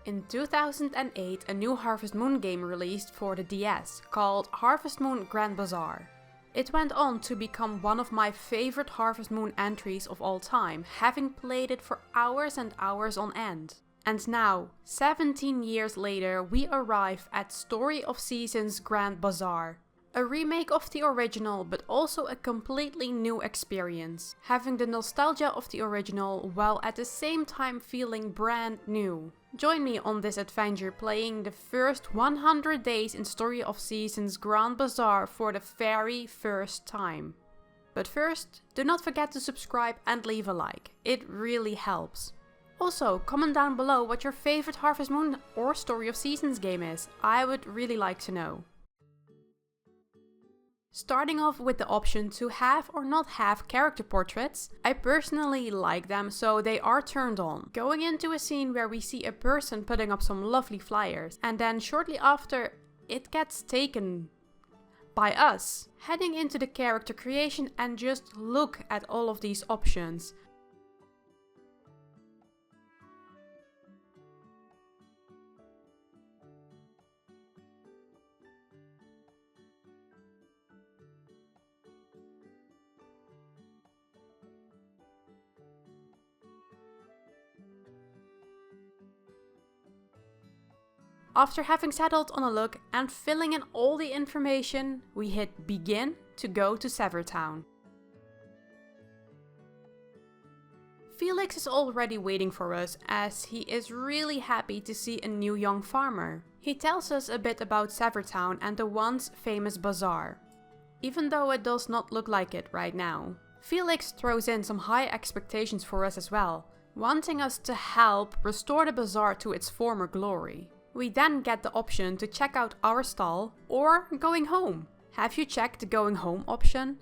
In 2008, a new Harvest Moon game released for the DS called Harvest Moon Grand Bazaar. It went on to become one of my favorite Harvest Moon entries of all time, having played it for hours and hours on end. And now, 17 years later, we arrive at Story of Seasons Grand Bazaar. A remake of the original, but also a completely new experience, having the nostalgia of the original while at the same time feeling brand new. Join me on this adventure playing the first 100 days in Story of Seasons Grand Bazaar for the very first time. But first, do not forget to subscribe and leave a like, it really helps. Also, comment down below what your favorite Harvest Moon or Story of Seasons game is, I would really like to know. Starting off with the option to have or not have character portraits, I personally like them, so they are turned on. Going into a scene where we see a person putting up some lovely flyers, and then shortly after it gets taken by us. Heading into the character creation and just look at all of these options. After having settled on a look and filling in all the information, we hit begin to go to Zephyr Town. Felix is already waiting for us as he is really happy to see a new young farmer. He tells us a bit about Zephyr Town and the once famous bazaar, even though it does not look like it right now. Felix throws in some high expectations for us as well, wanting us to help restore the bazaar to its former glory. We then get the option to check out our stall or going home. Have you checked the going home option?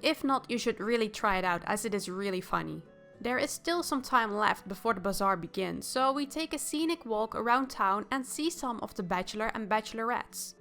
If not, you should really try it out as it is really funny. There is still some time left before the bazaar begins, so we take a scenic walk around town and see some of the bachelor and bachelorettes.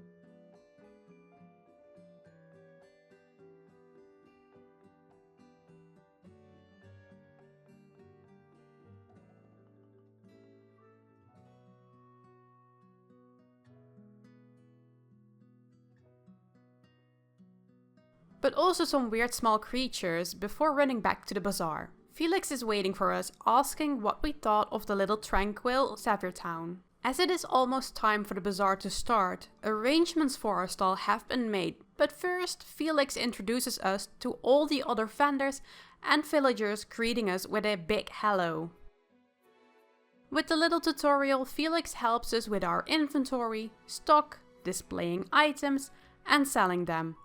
But also some weird small creatures before running back to the bazaar. Felix is waiting for us, asking what we thought of the little tranquil Zephyr Town. As it is almost time for the bazaar to start, arrangements for our stall have been made, but first Felix introduces us to all the other vendors and villagers, greeting us with a big hello. With the little tutorial, Felix helps us with our inventory, stock, displaying items and selling them,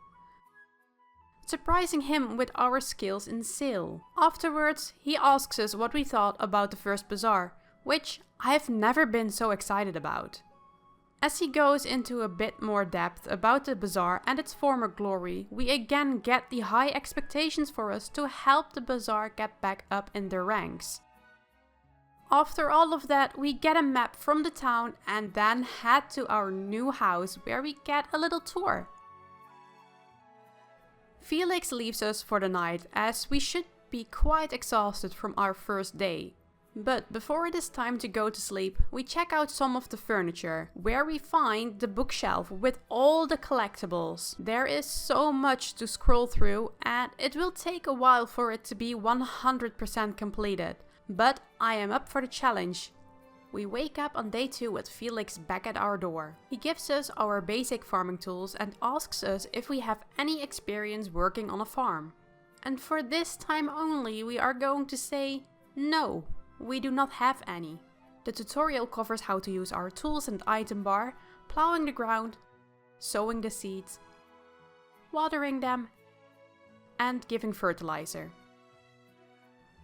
surprising him with our skills in sale. Afterwards, he asks us what we thought about the first bazaar, which I have never been so excited about. As he goes into a bit more depth about the bazaar and its former glory, we again get the high expectations for us to help the bazaar get back up in their ranks. After all of that, we get a map from the town and then head to our new house where we get a little tour. Felix leaves us for the night as we should be quite exhausted from our first day. But before it is time to go to sleep, we check out some of the furniture, where we find the bookshelf with all the collectibles. There is so much to scroll through and it will take a while for it to be 100% completed. But I am up for the challenge. We wake up on day 2 with Felix back at our door. He gives us our basic farming tools and asks us if we have any experience working on a farm. And for this time only, we are going to say no, we do not have any. The tutorial covers how to use our tools and item bar, plowing the ground, sowing the seeds, watering them, and giving fertilizer.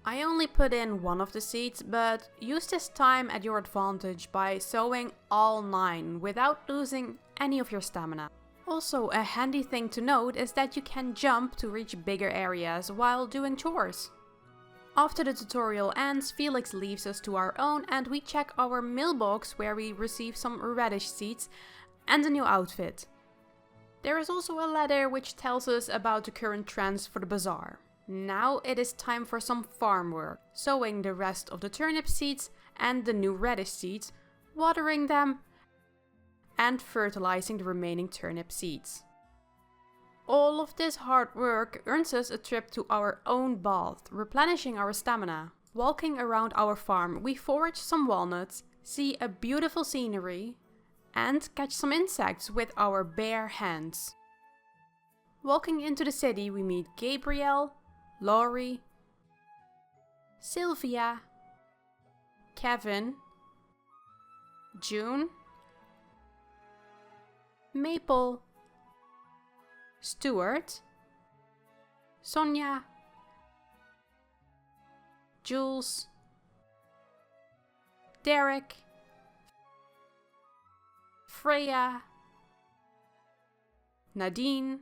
I only put in one of the seeds, but use this time at your advantage by sowing all 9 without losing any of your stamina. Also, a handy thing to note is that you can jump to reach bigger areas while doing chores. After the tutorial ends, Felix leaves us to our own and we check our mailbox where we receive some radish seeds and a new outfit. There is also a letter which tells us about the current trends for the bazaar. Now it is time for some farm work, sowing the rest of the turnip seeds and the new radish seeds, watering them, and fertilizing the remaining turnip seeds. All of this hard work earns us a trip to our own bath, replenishing our stamina. Walking around our farm, we forage some walnuts, see a beautiful scenery, and catch some insects with our bare hands. Walking into the city, we meet Gabriel, Laurie, Sylvia, Kevin, June, Maple, Stuart, Sonia, Jules, Derek, Freya, Nadine,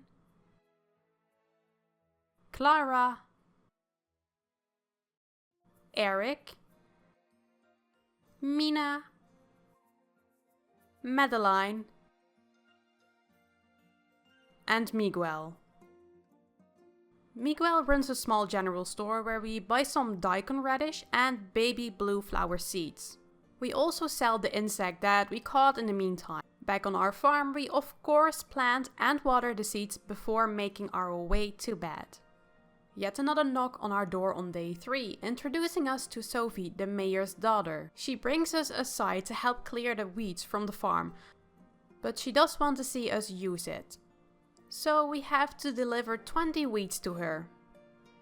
Clara, Eric, Mina, Madeline, and Miguel. Miguel runs a small general store where we buy some daikon radish and baby blue flower seeds. We also sell the insect that we caught in the meantime. Back on our farm, we of course plant and water the seeds before making our way to bed. Yet another knock on our door on day 3, introducing us to Sophie, the mayor's daughter. She brings us aside to help clear the weeds from the farm, but she does want to see us use it. So we have to deliver 20 weeds to her.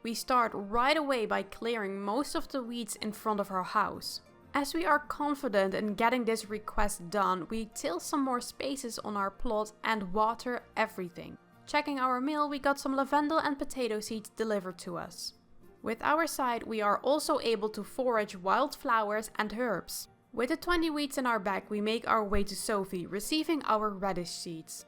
We start right away by clearing most of the weeds in front of our house. As we are confident in getting this request done, we till some more spaces on our plot and water everything. Checking our mail, we got some lavender and potato seeds delivered to us. With our side, we are also able to forage wildflowers and herbs. With the 20 weeds in our bag, we make our way to Sophie, receiving our radish seeds.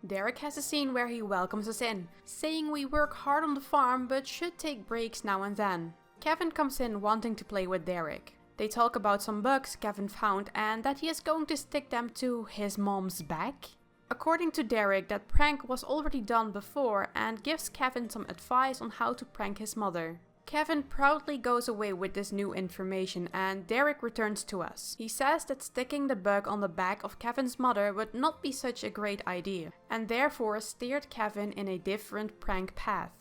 Derek has a scene where he welcomes us in, saying we work hard on the farm but should take breaks now and then. Kevin comes in wanting to play with Derek. They talk about some bugs Kevin found and that he is going to stick them to his mom's back. According to Derek, that prank was already done before and gives Kevin some advice on how to prank his mother. Kevin proudly goes away with this new information and Derek returns to us. He says that sticking the bug on the back of Kevin's mother would not be such a great idea and therefore steered Kevin in a different prank path.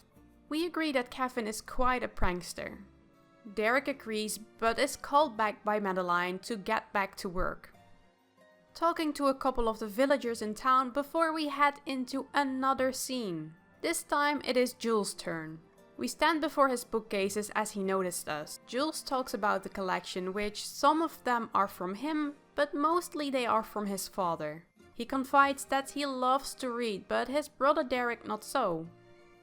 We agree that Kevin is quite a prankster. Derek agrees but is called back by Madeline to get back to work. Talking to a couple of the villagers in town before we head into another scene. This time it is Jules' turn. We stand before his bookcases as he noticed us. Jules talks about the collection, which some of them are from him, but mostly they are from his father. He confides that he loves to read, but his brother Derek not so.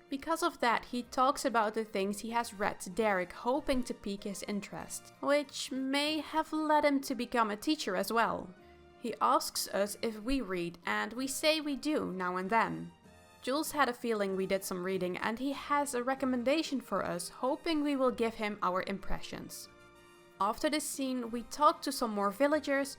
Because of that, he talks about the things he has read to Derek, hoping to pique his interest, which may have led him to become a teacher as well. He asks us if we read, and we say we do now and then. Jules had a feeling we did some reading and he has a recommendation for us, hoping we will give him our impressions. After this scene, we talk to some more villagers,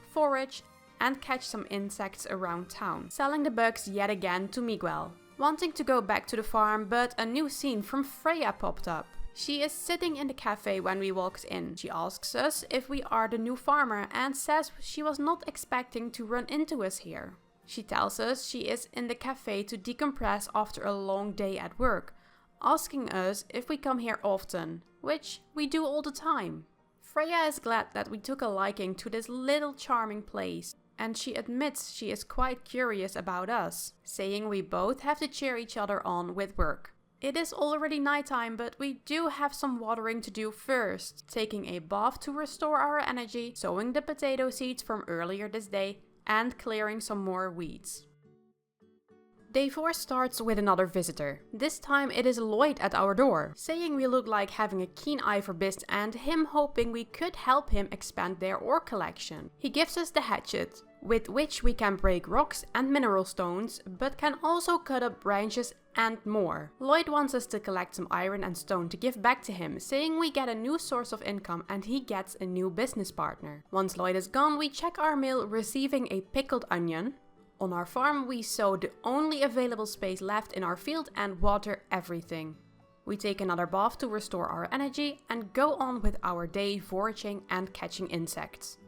forage and catch some insects around town, selling the bugs yet again to Miguel. Wanting to go back to the farm, but a new scene from Freya popped up. She is sitting in the cafe when we walked in. She asks us if we are the new farmer and says she was not expecting to run into us here. She tells us she is in the cafe to decompress after a long day at work, asking us if we come here often, which we do all the time. Freya is glad that we took a liking to this little charming place, and she admits she is quite curious about us, saying we both have to cheer each other on with work. It is already nighttime, but we do have some watering to do first, taking a bath to restore our energy, sowing the potato seeds from earlier this day, and clearing some more weeds. Day 4 starts with another visitor. This time it is Lloyd at our door, saying we look like having a keen eye for business and him hoping we could help him expand their ore collection. He gives us the hatchet, with which we can break rocks and mineral stones, but can also cut up branches and more. Lloyd wants us to collect some iron and stone to give back to him, saying we get a new source of income and he gets a new business partner. Once Lloyd is gone, we check our mail, receiving a pickled onion. On our farm, we sow the only available space left in our field and water everything. We take another bath to restore our energy and go on with our day foraging and catching insects.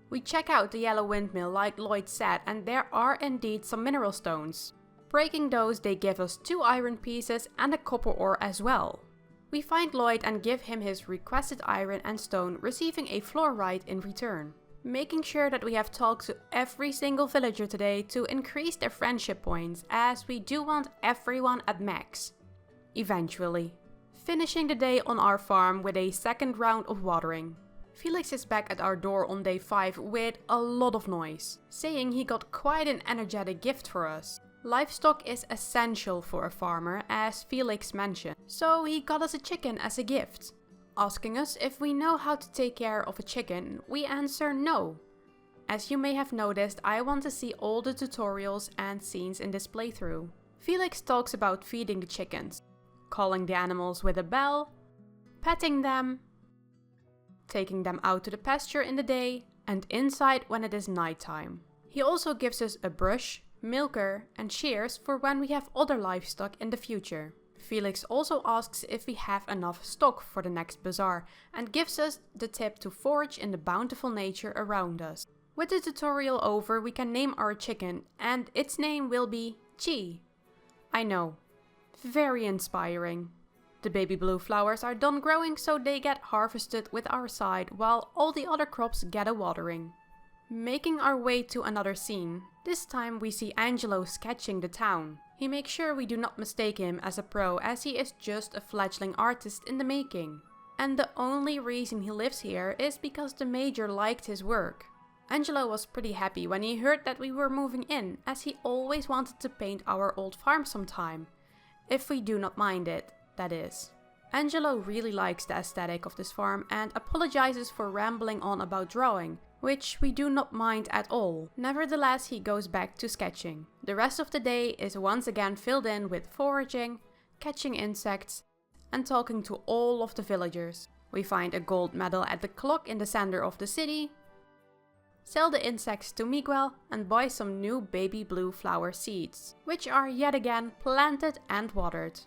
We check out the yellow windmill like Lloyd said, and there are indeed some mineral stones. Breaking those, they give us 2 iron pieces and a copper ore as well. We find Lloyd and give him his requested iron and stone, receiving a fluorite in return. Making sure that we have talked to every single villager today to increase their friendship points, as we do want everyone at max. Eventually. Finishing the day on our farm with a second round of watering. Felix is back at our door on day 5 with a lot of noise, saying he got quite an energetic gift for us. Livestock is essential for a farmer, as Felix mentioned, so he got us a chicken as a gift. Asking us if we know how to take care of a chicken, we answer no. As you may have noticed, I want to see all the tutorials and scenes in this playthrough. Felix talks about feeding the chickens, calling the animals with a bell, petting them, taking them out to the pasture in the day, and inside when it is nighttime. He also gives us a brush, milker, and shears for when we have other livestock in the future. Felix also asks if we have enough stock for the next bazaar and gives us the tip to forage in the bountiful nature around us. With the tutorial over, we can name our chicken, and its name will be Chi. I know, very inspiring. The baby blue flowers are done growing, so they get harvested with our side while all the other crops get a watering. Making our way to another scene. This time we see Angelo sketching the town. He makes sure we do not mistake him as a pro, as he is just a fledgling artist in the making. And the only reason he lives here is because the major liked his work. Angelo was pretty happy when he heard that we were moving in, as he always wanted to paint our old farm sometime. If we do not mind it, that is. Angelo really likes the aesthetic of this farm and apologizes for rambling on about drawing, which we do not mind at all. Nevertheless, he goes back to sketching. The rest of the day is once again filled in with foraging, catching insects, and talking to all of the villagers. We find a gold medal at the clock in the center of the city, sell the insects to Miguel, and buy some new baby blue flower seeds, which are yet again planted and watered.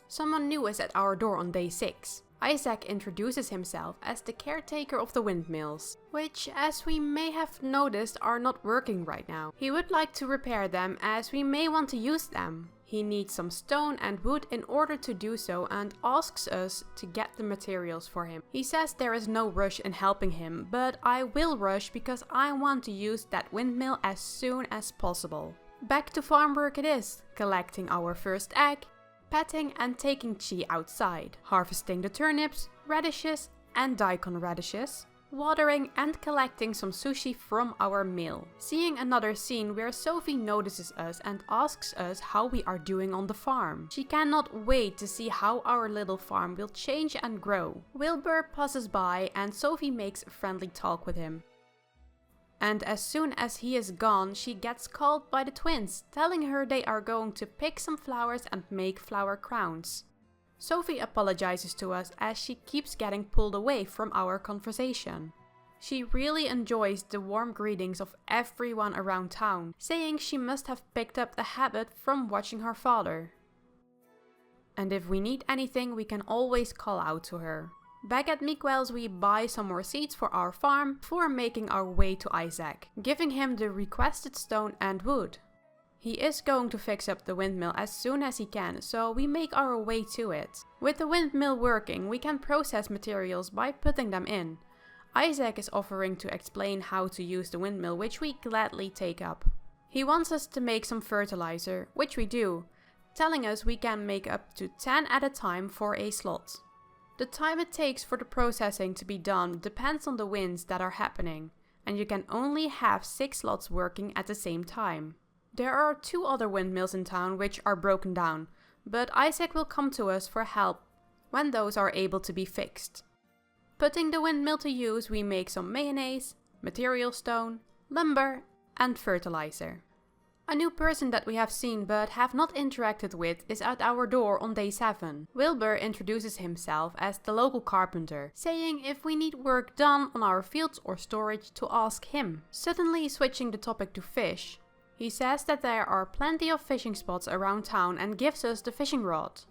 Someone new is at our door on day 6. Isaac introduces himself as the caretaker of the windmills, which, as we may have noticed, are not working right now. He would like to repair them, as we may want to use them. He needs some stone and wood in order to do so and asks us to get the materials for him. He says there is no rush in helping him, but I will rush because I want to use that windmill as soon as possible. Back to farm work it is, collecting our first egg, petting and taking Chi outside, harvesting the turnips, radishes and daikon radishes, watering and collecting some sushi from our meal. Seeing another scene where Sophie notices us and asks us how we are doing on the farm. She cannot wait to see how our little farm will change and grow. Wilbur passes by and Sophie makes a friendly talk with him. And as soon as he is gone, she gets called by the twins, telling her they are going to pick some flowers and make flower crowns. Sophie apologizes to us as she keeps getting pulled away from our conversation. She really enjoys the warm greetings of everyone around town, saying she must have picked up the habit from watching her father. And if we need anything, we can always call out to her. Back at Miguel's, we buy some more seeds for our farm before making our way to Isaac, giving him the requested stone and wood. He is going to fix up the windmill as soon as he can, so we make our way to it. With the windmill working, we can process materials by putting them in. Isaac is offering to explain how to use the windmill, which we gladly take up. He wants us to make some fertilizer, which we do, telling us we can make up to 10 at a time for a slot. The time it takes for the processing to be done depends on the winds that are happening, and you can only have 6 slots working at the same time. There are 2 other windmills in town which are broken down, but Isaac will come to us for help when those are able to be fixed. Putting the windmill to use, we make some mayonnaise, material stone, lumber, and fertilizer. A new person that we have seen but have not interacted with is at our door on day 7. Wilbur introduces himself as the local carpenter, saying if we need work done on our fields or storage to ask him. Suddenly switching the topic to fish, he says that there are plenty of fishing spots around town and gives us the fishing rod.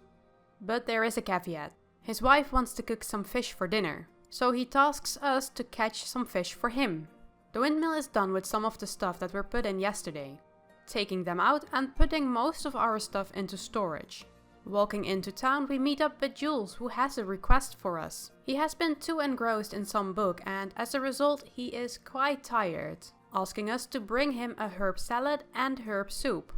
But there is a caveat. His wife wants to cook some fish for dinner, so he tasks us to catch some fish for him. The windmill is done with some of the stuff that were put in yesterday, taking them out and putting most of our stuff into storage. Walking into town, we meet up with Jules, who has a request for us. He has been too engrossed in some book and as a result he is quite tired, asking us to bring him a herb salad and herb soup.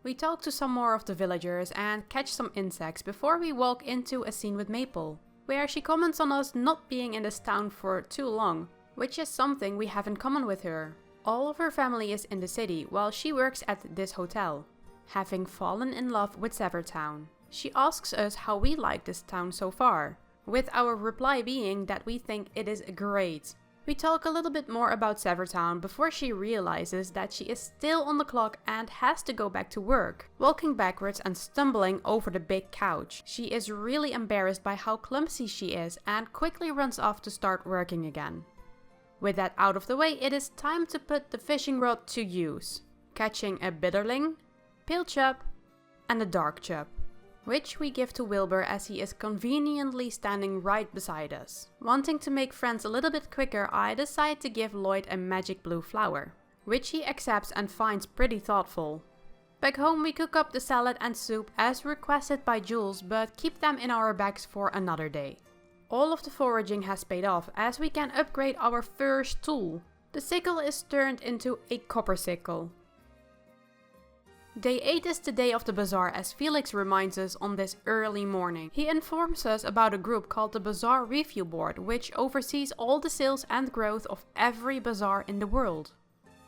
We talk to some more of the villagers and catch some insects before we walk into a scene with Maple, where she comments on us not being in this town for too long, which is something we have in common with her. All of her family is in the city while she works at this hotel, having fallen in love with Zephyr Town. She asks us how we like this town so far, with our reply being that we think it is great. We talk a little bit more about Zephyr Town before she realizes that she is still on the clock and has to go back to work, walking backwards and stumbling over the big couch. She is really embarrassed by how clumsy she is and quickly runs off to start working again. With that out of the way, it is time to put the fishing rod to use, catching a bitterling, pale chub and a dark chub, which we give to Wilbur as he is conveniently standing right beside us. Wanting to make friends a little bit quicker, I decide to give Lloyd a magic blue flower, which he accepts and finds pretty thoughtful. Back home we cook up the salad and soup as requested by Jules, but keep them in our bags for another day. All of the foraging has paid off as we can upgrade our first tool. The sickle is turned into a copper sickle. Day 8 is the day of the bazaar as Felix reminds us on this early morning. He informs us about a group called the Bazaar Review Board, which oversees all the sales and growth of every bazaar in the world,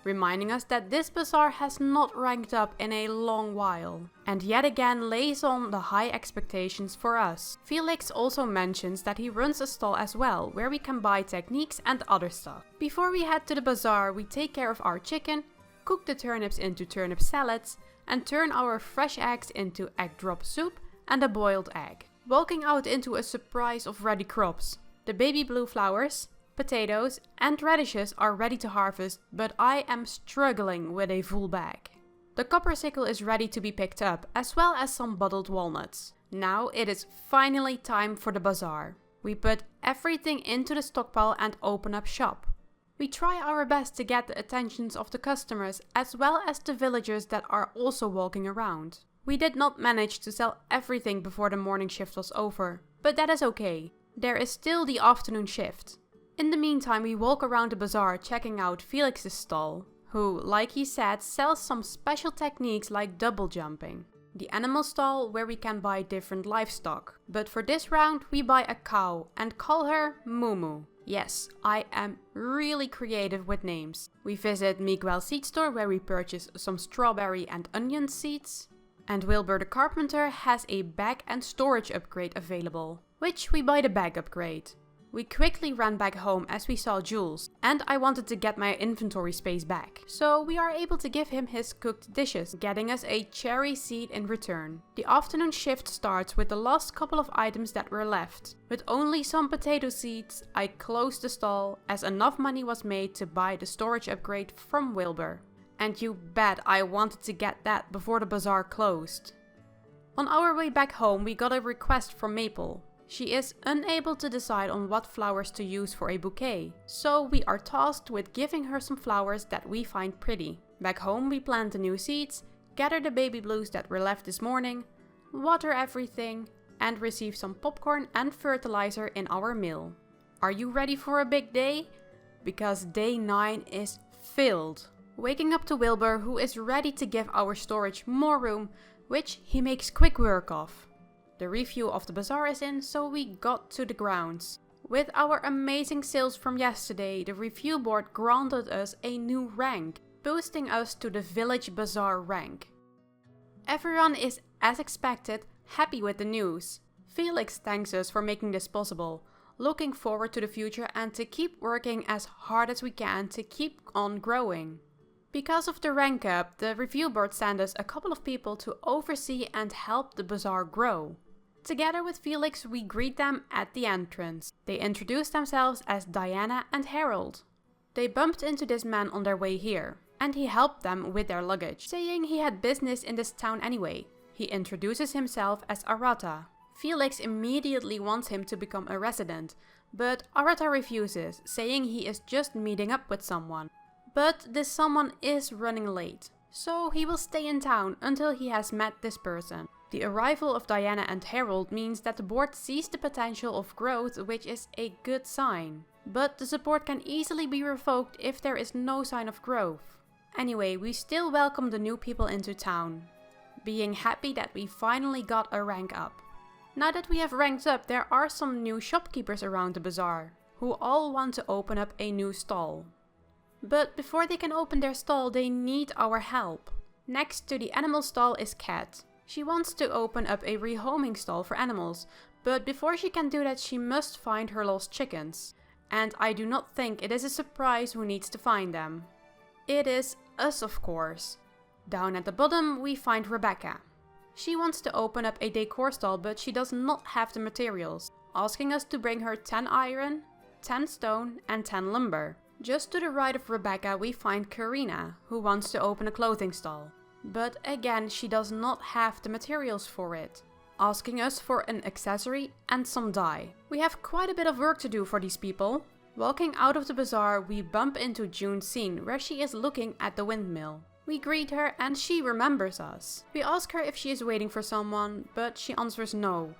reminding us that this bazaar has not ranked up in a long while, and yet again lays on the high expectations for us. Felix also mentions that he runs a stall as well, where we can buy techniques and other stuff. Before we head to the bazaar, we take care of our chicken, cook the turnips into turnip salads, and turn our fresh eggs into egg drop soup and a boiled egg. Walking out into a surprise of ready crops. The baby blue flowers, potatoes and radishes are ready to harvest, but I am struggling with a full bag. The copper sickle is ready to be picked up, as well as some bottled walnuts. Now it is finally time for the bazaar. We put everything into the stockpile and open up shop. We try our best to get the attentions of the customers as well as the villagers that are also walking around. We did not manage to sell everything before the morning shift was over, but that is okay. There is still the afternoon shift. In the meantime, we walk around the bazaar checking out Felix's stall, who, like he said, sells some special techniques like double jumping. The animal stall where we can buy different livestock, but for this round we buy a cow and call her Mumu. Yes, I am really creative with names. We visit Miguel's seed store where we purchase some strawberry and onion seeds. And Wilbur the carpenter has a bag and storage upgrade available, which we buy the bag upgrade. We quickly ran back home as we saw Jules, and I wanted to get my inventory space back. So we are able to give him his cooked dishes, getting us a cherry seed in return. The afternoon shift starts with the last couple of items that were left. With only some potato seeds, I closed the stall as enough money was made to buy the storage upgrade from Wilbur. And you bet I wanted to get that before the bazaar closed. On our way back home we got a request from Maple. She is unable to decide on what flowers to use for a bouquet, so we are tasked with giving her some flowers that we find pretty. Back home we plant the new seeds, gather the baby blues that were left this morning, water everything, and receive some popcorn and fertilizer in our mill. Are you ready for a big day? Because day 9 is filled. Waking up to Wilbur, who is ready to give our storage more room, which he makes quick work of. The review of the bazaar is in, so we got to the grounds. With our amazing sales from yesterday, the review board granted us a new rank, boosting us to the village bazaar rank. Everyone is, as expected, happy with the news. Felix thanks us for making this possible, looking forward to the future and to keep working as hard as we can to keep on growing. Because of the rank up, the review board sent us a couple of people to oversee and help the bazaar grow. Together with Felix, we greet them at the entrance. They introduced themselves as Diana and Harold. They bumped into this man on their way here, and he helped them with their luggage, saying he had business in this town anyway. He introduces himself as Arata. Felix immediately wants him to become a resident, but Arata refuses, saying he is just meeting up with someone. But this someone is running late, so he will stay in town until he has met this person. The arrival of Diana and Harold means that the board sees the potential of growth, which is a good sign. But the support can easily be revoked if there is no sign of growth. Anyway, we still welcome the new people into town, being happy that we finally got a rank up. Now that we have ranked up, there are some new shopkeepers around the bazaar, who all want to open up a new stall. But before they can open their stall, they need our help. Next to the animal stall is Kat. She wants to open up a rehoming stall for animals, but before she can do that, she must find her lost chickens. And I do not think it is a surprise who needs to find them. It is us, of course. Down at the bottom, we find Rebecca. She wants to open up a decor stall, but she does not have the materials, asking us to bring her 10 iron, 10 stone and 10 lumber. Just to the right of Rebecca we find Karina, who wants to open a clothing stall. But again, she does not have the materials for it, asking us for an accessory and some dye. We have quite a bit of work to do for these people. Walking out of the bazaar, we bump into June's scene, where she is looking at the windmill. We greet her and she remembers us. We ask her if she is waiting for someone, but she answers no.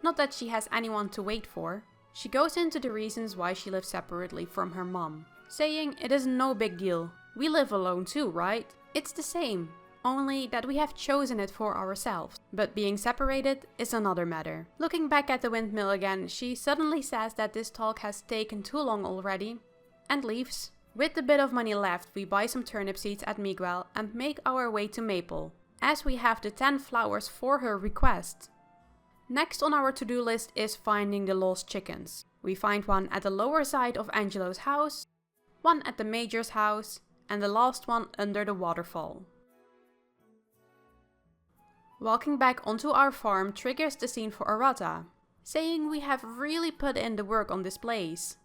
Not that she has anyone to wait for. She goes into the reasons why she lives separately from her mom, saying it is no big deal. We live alone too, right? It's the same, only that we have chosen it for ourselves. But being separated is another matter. Looking back at the windmill again, she suddenly says that this talk has taken too long already and leaves. With the bit of money left, we buy some turnip seeds at Miguel and make our way to Maple, as we have the 10 flowers for her request. Next on our to-do list is finding the lost chickens. We find one at the lower side of Angelo's house, one at the Major's house, and the last one under the waterfall. Walking back onto our farm triggers the scene for Arata, saying we have really put in the work on this place.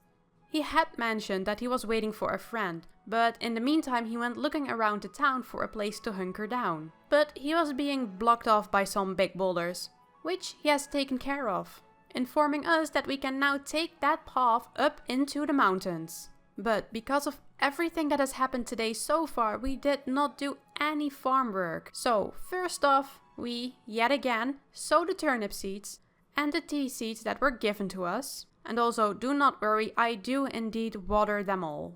He had mentioned that he was waiting for a friend, but in the meantime he went looking around the town for a place to hunker down. But he was being blocked off by some big boulders, which he has taken care of, informing us that we can now take that path up into the mountains. But because of everything that has happened today so far, we did not do any farm work. So first off, we, yet again, sow the turnip seeds and the tea seeds that were given to us. And also, do not worry, I do indeed water them all.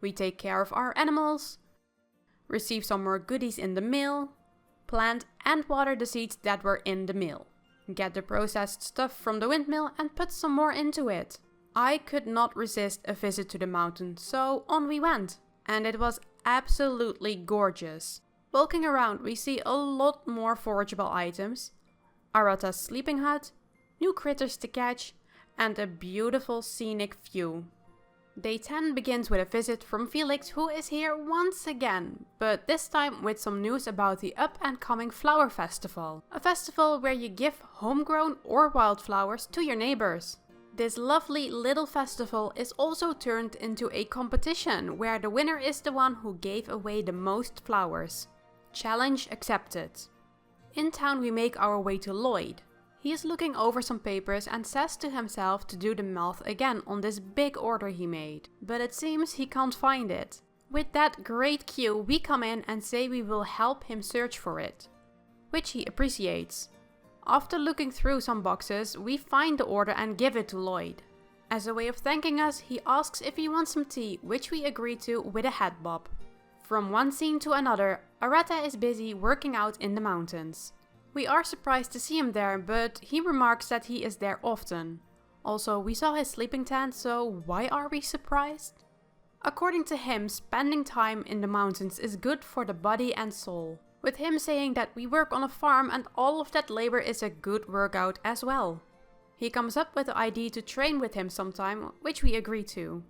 We take care of our animals, receive some more goodies in the mail, plant and water the seeds that were in the mill, get the processed stuff from the windmill and put some more into it. I could not resist a visit to the mountain, so on we went. And it was absolutely gorgeous. Walking around, we see a lot more forageable items, Arata's sleeping hut, new critters to catch, and a beautiful scenic view. Day 10 begins with a visit from Felix, who is here once again, but this time with some news about the up and coming flower festival. A festival where you give homegrown or wildflowers to your neighbors. This lovely little festival is also turned into a competition where the winner is the one who gave away the most flowers. Challenge accepted. In town we make our way to Lloyd. He is looking over some papers and says to himself to do the math again on this big order he made, but it seems he can't find it. With that great cue, we come in and say we will help him search for it, which he appreciates. After looking through some boxes, we find the order and give it to Lloyd. As a way of thanking us, he asks if he wants some tea, which we agree to with a head bob. From one scene to another, Arata is busy working out in the mountains. We are surprised to see him there, but he remarks that he is there often. Also, we saw his sleeping tent, so why are we surprised? According to him, spending time in the mountains is good for the body and soul. With him saying that we work on a farm and all of that labor is a good workout as well. He comes up with the idea to train with him sometime, which we agree to.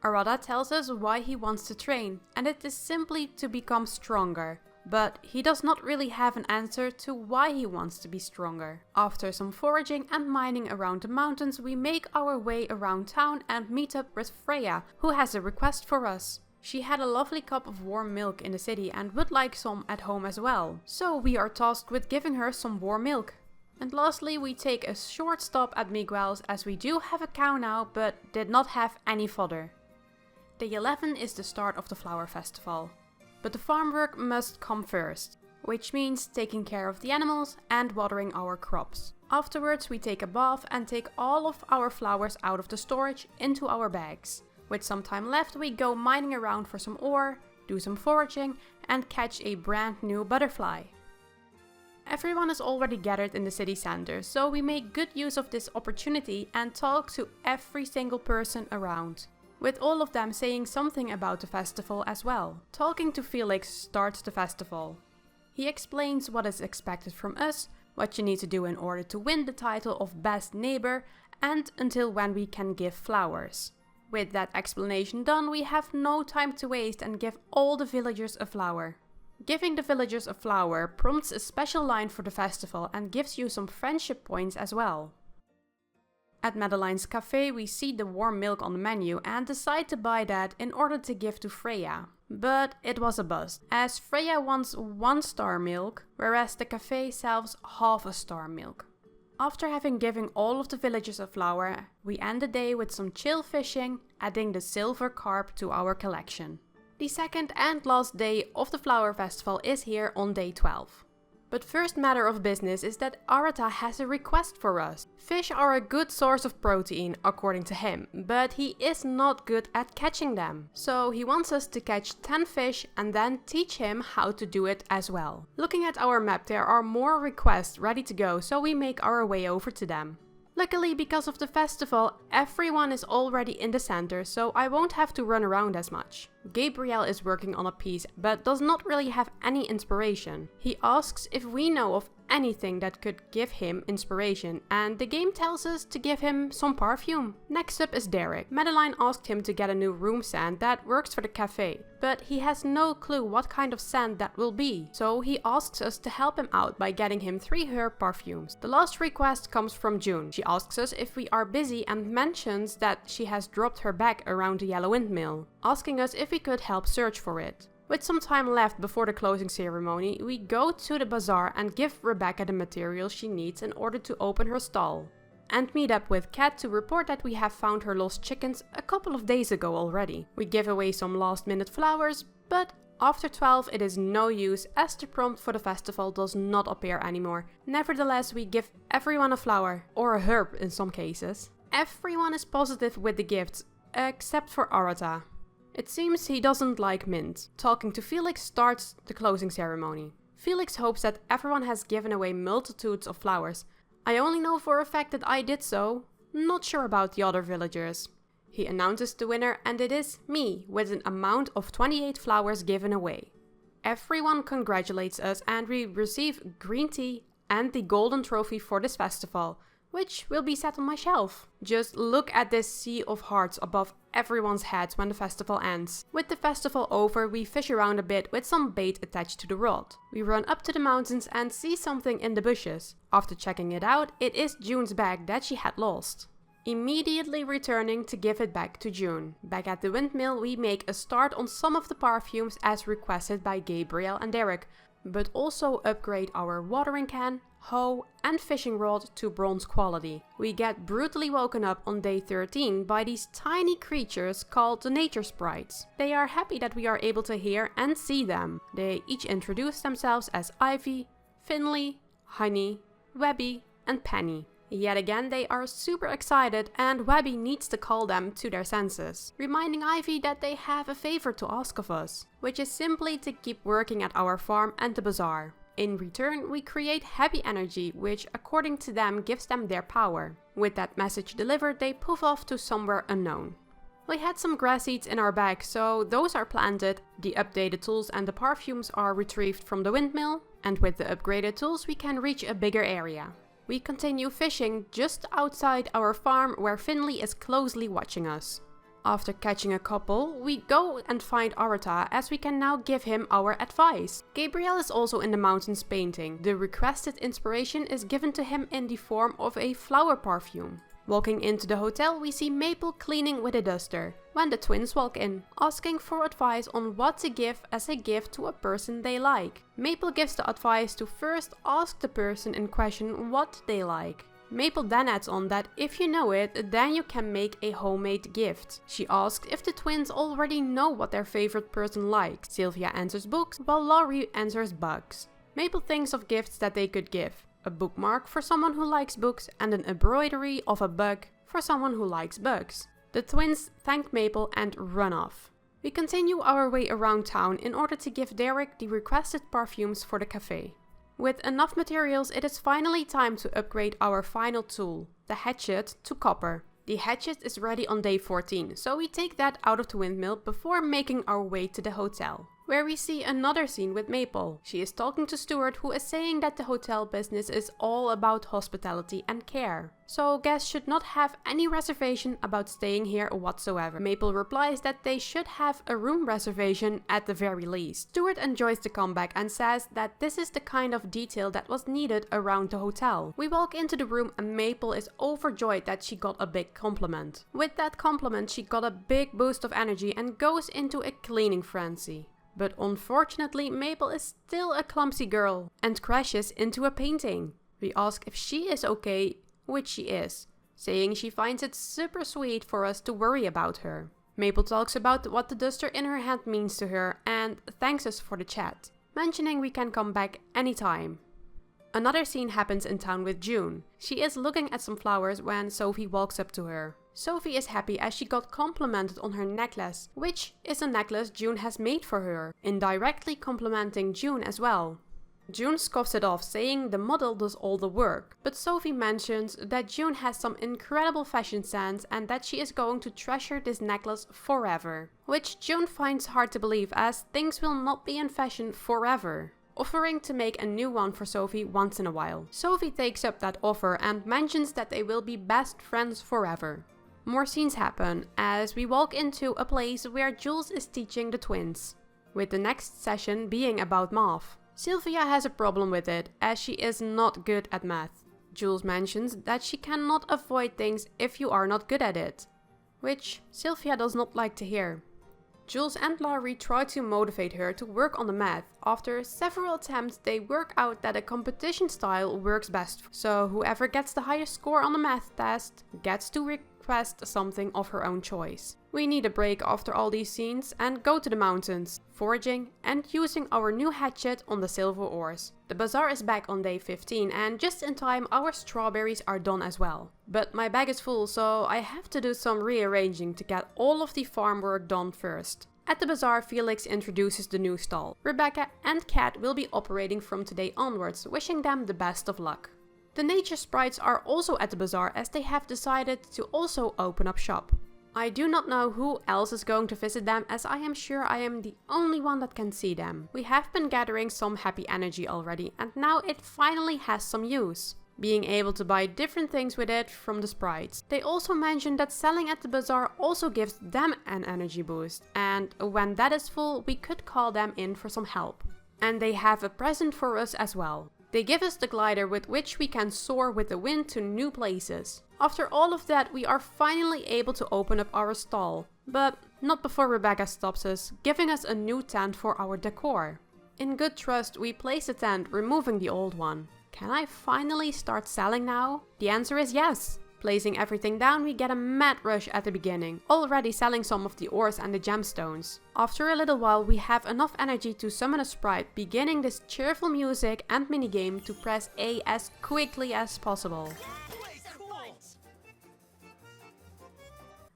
Arata tells us why he wants to train, and it is simply to become stronger. But he does not really have an answer to why he wants to be stronger. After some foraging and mining around the mountains, we make our way around town and meet up with Freya, who has a request for us. She had a lovely cup of warm milk in the city and would like some at home as well. So we are tasked with giving her some warm milk. And lastly, we take a short stop at Miguel's as we do have a cow now, but did not have any fodder. Day 11 is the start of the flower festival. But the farm work must come first, which means taking care of the animals and watering our crops. Afterwards, we take a bath and take all of our flowers out of the storage into our bags. With some time left, we go mining around for some ore, do some foraging, and catch a brand new butterfly. Everyone is already gathered in the city center, so we make good use of this opportunity and talk to every single person around, with all of them saying something about the festival as well. Talking to Felix starts the festival. He explains what is expected from us, what you need to do in order to win the title of Best Neighbor, and until when we can give flowers. With that explanation done, we have no time to waste and give all the villagers a flower. Giving the villagers a flower prompts a special line for the festival and gives you some friendship points as well. At Madeline's cafe, we see the warm milk on the menu and decide to buy that in order to give to Freya. But it was a bust, as Freya wants 1-star milk, whereas the cafe sells half a star milk. After having given all of the villagers a flower, we end the day with some chill fishing, adding the silver carp to our collection. The second and last day of the flower festival is here on day 12. But first matter of business is that Arata has a request for us. Fish are a good source of protein, according to him, but he is not good at catching them. So he wants us to catch 10 fish and then teach him how to do it as well. Looking at our map, there are more requests ready to go, so we make our way over to them. Luckily, because of the festival, everyone is already in the center, so I won't have to run around as much. Gabriel is working on a piece, but does not really have any inspiration. He asks if we know of anything that could give him inspiration, and the game tells us to give him some perfume. Next up is Derek. Madeline asked him to get a new room scent that works for the cafe, but he has no clue what kind of scent that will be, so he asks us to help him out by getting him 3 herb perfumes. The last request comes from June. She asks us if we are busy and mentions that she has dropped her bag around the yellow windmill, asking us if we could help search for it. With some time left before the closing ceremony, we go to the bazaar and give Rebecca the materials she needs in order to open her stall. And meet up with Kat to report that we have found her lost chickens a couple of days ago already. We give away some last minute flowers, but after 12 it is no use as the prompt for the festival does not appear anymore. Nevertheless, we give everyone a flower, or a herb in some cases. Everyone is positive with the gifts, except for Arata. It seems he doesn't like mint. Talking to Felix starts the closing ceremony. Felix hopes that everyone has given away multitudes of flowers. I only know for a fact that I did so, not sure about the other villagers. He announces the winner and it is me, with an amount of 28 flowers given away. Everyone congratulates us and we receive green tea and the golden trophy for this festival, which will be set on my shelf. Just look at this sea of hearts above everyone's heads when the festival ends. With the festival over, we fish around a bit with some bait attached to the rod. We run up to the mountains and see something in the bushes. After checking it out, it is June's bag that she had lost. Immediately returning to give it back to June. Back at the windmill, we make a start on some of the perfumes as requested by Gabriel and Derek, but also upgrade our watering can, hoe and fishing rod to bronze quality. We get brutally woken up on day 13 by these tiny creatures called the nature sprites. They are happy that we are able to hear and see them. They each introduce themselves as Ivy, Finley, Honey, Webby and Penny. Yet again, they are super excited and Webby needs to call them to their senses, reminding Ivy that they have a favor to ask of us, which is simply to keep working at our farm and the bazaar. In return, we create happy energy, which according to them gives them their power. With that message delivered, they poof off to somewhere unknown. We had some grass seeds in our bag, so those are planted, the updated tools and the perfumes are retrieved from the windmill, and with the upgraded tools we can reach a bigger area. We continue fishing just outside our farm where Finley is closely watching us. After catching a couple, we go and find Arata as we can now give him our advice. Gabriel is also in the mountains painting. The requested inspiration is given to him in the form of a flower perfume. Walking into the hotel, we see Maple cleaning with a duster when the twins walk in, asking for advice on what to give as a gift to a person they like. Maple gives the advice to first ask the person in question what they like. Maple then adds on that if you know it, then you can make a homemade gift. She asks if the twins already know what their favorite person likes. Xzeleah answers books, while Laurie answers bugs. Maple thinks of gifts that they could give. A bookmark for someone who likes books and an embroidery of a bug for someone who likes bugs. The twins thank Maple and run off. We continue our way around town in order to give Derek the requested perfumes for the cafe. With enough materials, it is finally time to upgrade our final tool, the hatchet, to copper. The hatchet is ready on day 14, so we take that out of the windmill before making our way to the hotel, where we see another scene with Maple. She is talking to Stuart, who is saying that the hotel business is all about hospitality and care, so guests should not have any reservation about staying here whatsoever. Maple replies that they should have a room reservation at the very least. Stuart enjoys the comeback and says that this is the kind of detail that was needed around the hotel. We walk into the room and Maple is overjoyed that she got a big compliment. With that compliment, she got a big boost of energy and goes into a cleaning frenzy. But unfortunately, Maple is still a clumsy girl and crashes into a painting. We ask if she is okay, which she is, saying she finds it super sweet for us to worry about her. Maple talks about what the duster in her hand means to her and thanks us for the chat, mentioning we can come back anytime. Another scene happens in town with June. She is looking at some flowers when Sophie walks up to her. Sophie is happy as she got complimented on her necklace, which is a necklace June has made for her, indirectly complimenting June as well. June scoffs it off, saying the model does all the work, but Sophie mentions that June has some incredible fashion sense and that she is going to treasure this necklace forever, which June finds hard to believe as things will not be in fashion forever, offering to make a new one for Sophie once in a while. Sophie takes up that offer and mentions that they will be best friends forever. More scenes happen as we walk into a place where Jules is teaching the twins, with the next session being about math. Sylvia has a problem with it as she is not good at math. Jules mentions that she cannot avoid things if you are not good at it, which Sylvia does not like to hear. Jules and Laurie try to motivate her to work on the math. After several attempts, they work out that a competition style works best, so whoever gets the highest score on the math test gets to request something of her own choice. We need a break after all these scenes and go to the mountains, foraging and using our new hatchet on the silver ores. The bazaar is back on day 15 and just in time our strawberries are done as well. But my bag is full, so I have to do some rearranging to get all of the farm work done first. At the bazaar, Felix introduces the new stall. Rebecca and Kat will be operating from today onwards, wishing them the best of luck. The nature sprites are also at the bazaar as they have decided to also open up shop. I do not know who else is going to visit them as I am sure I am the only one that can see them. We have been gathering some happy energy already and now it finally has some use, being able to buy different things with it from the sprites. They also mentioned that selling at the bazaar also gives them an energy boost, and when that is full we could call them in for some help. And they have a present for us as well. They give us the glider with which we can soar with the wind to new places. After all of that, we are finally able to open up our stall. But not before Rebecca stops us, giving us a new tent for our decor. In good trust, we place the tent, removing the old one. Can I finally start selling now? The answer is yes. Placing everything down, we get a mad rush at the beginning, already selling some of the ores and the gemstones. After a little while, we have enough energy to summon a sprite, beginning this cheerful music and minigame to press A as quickly as possible.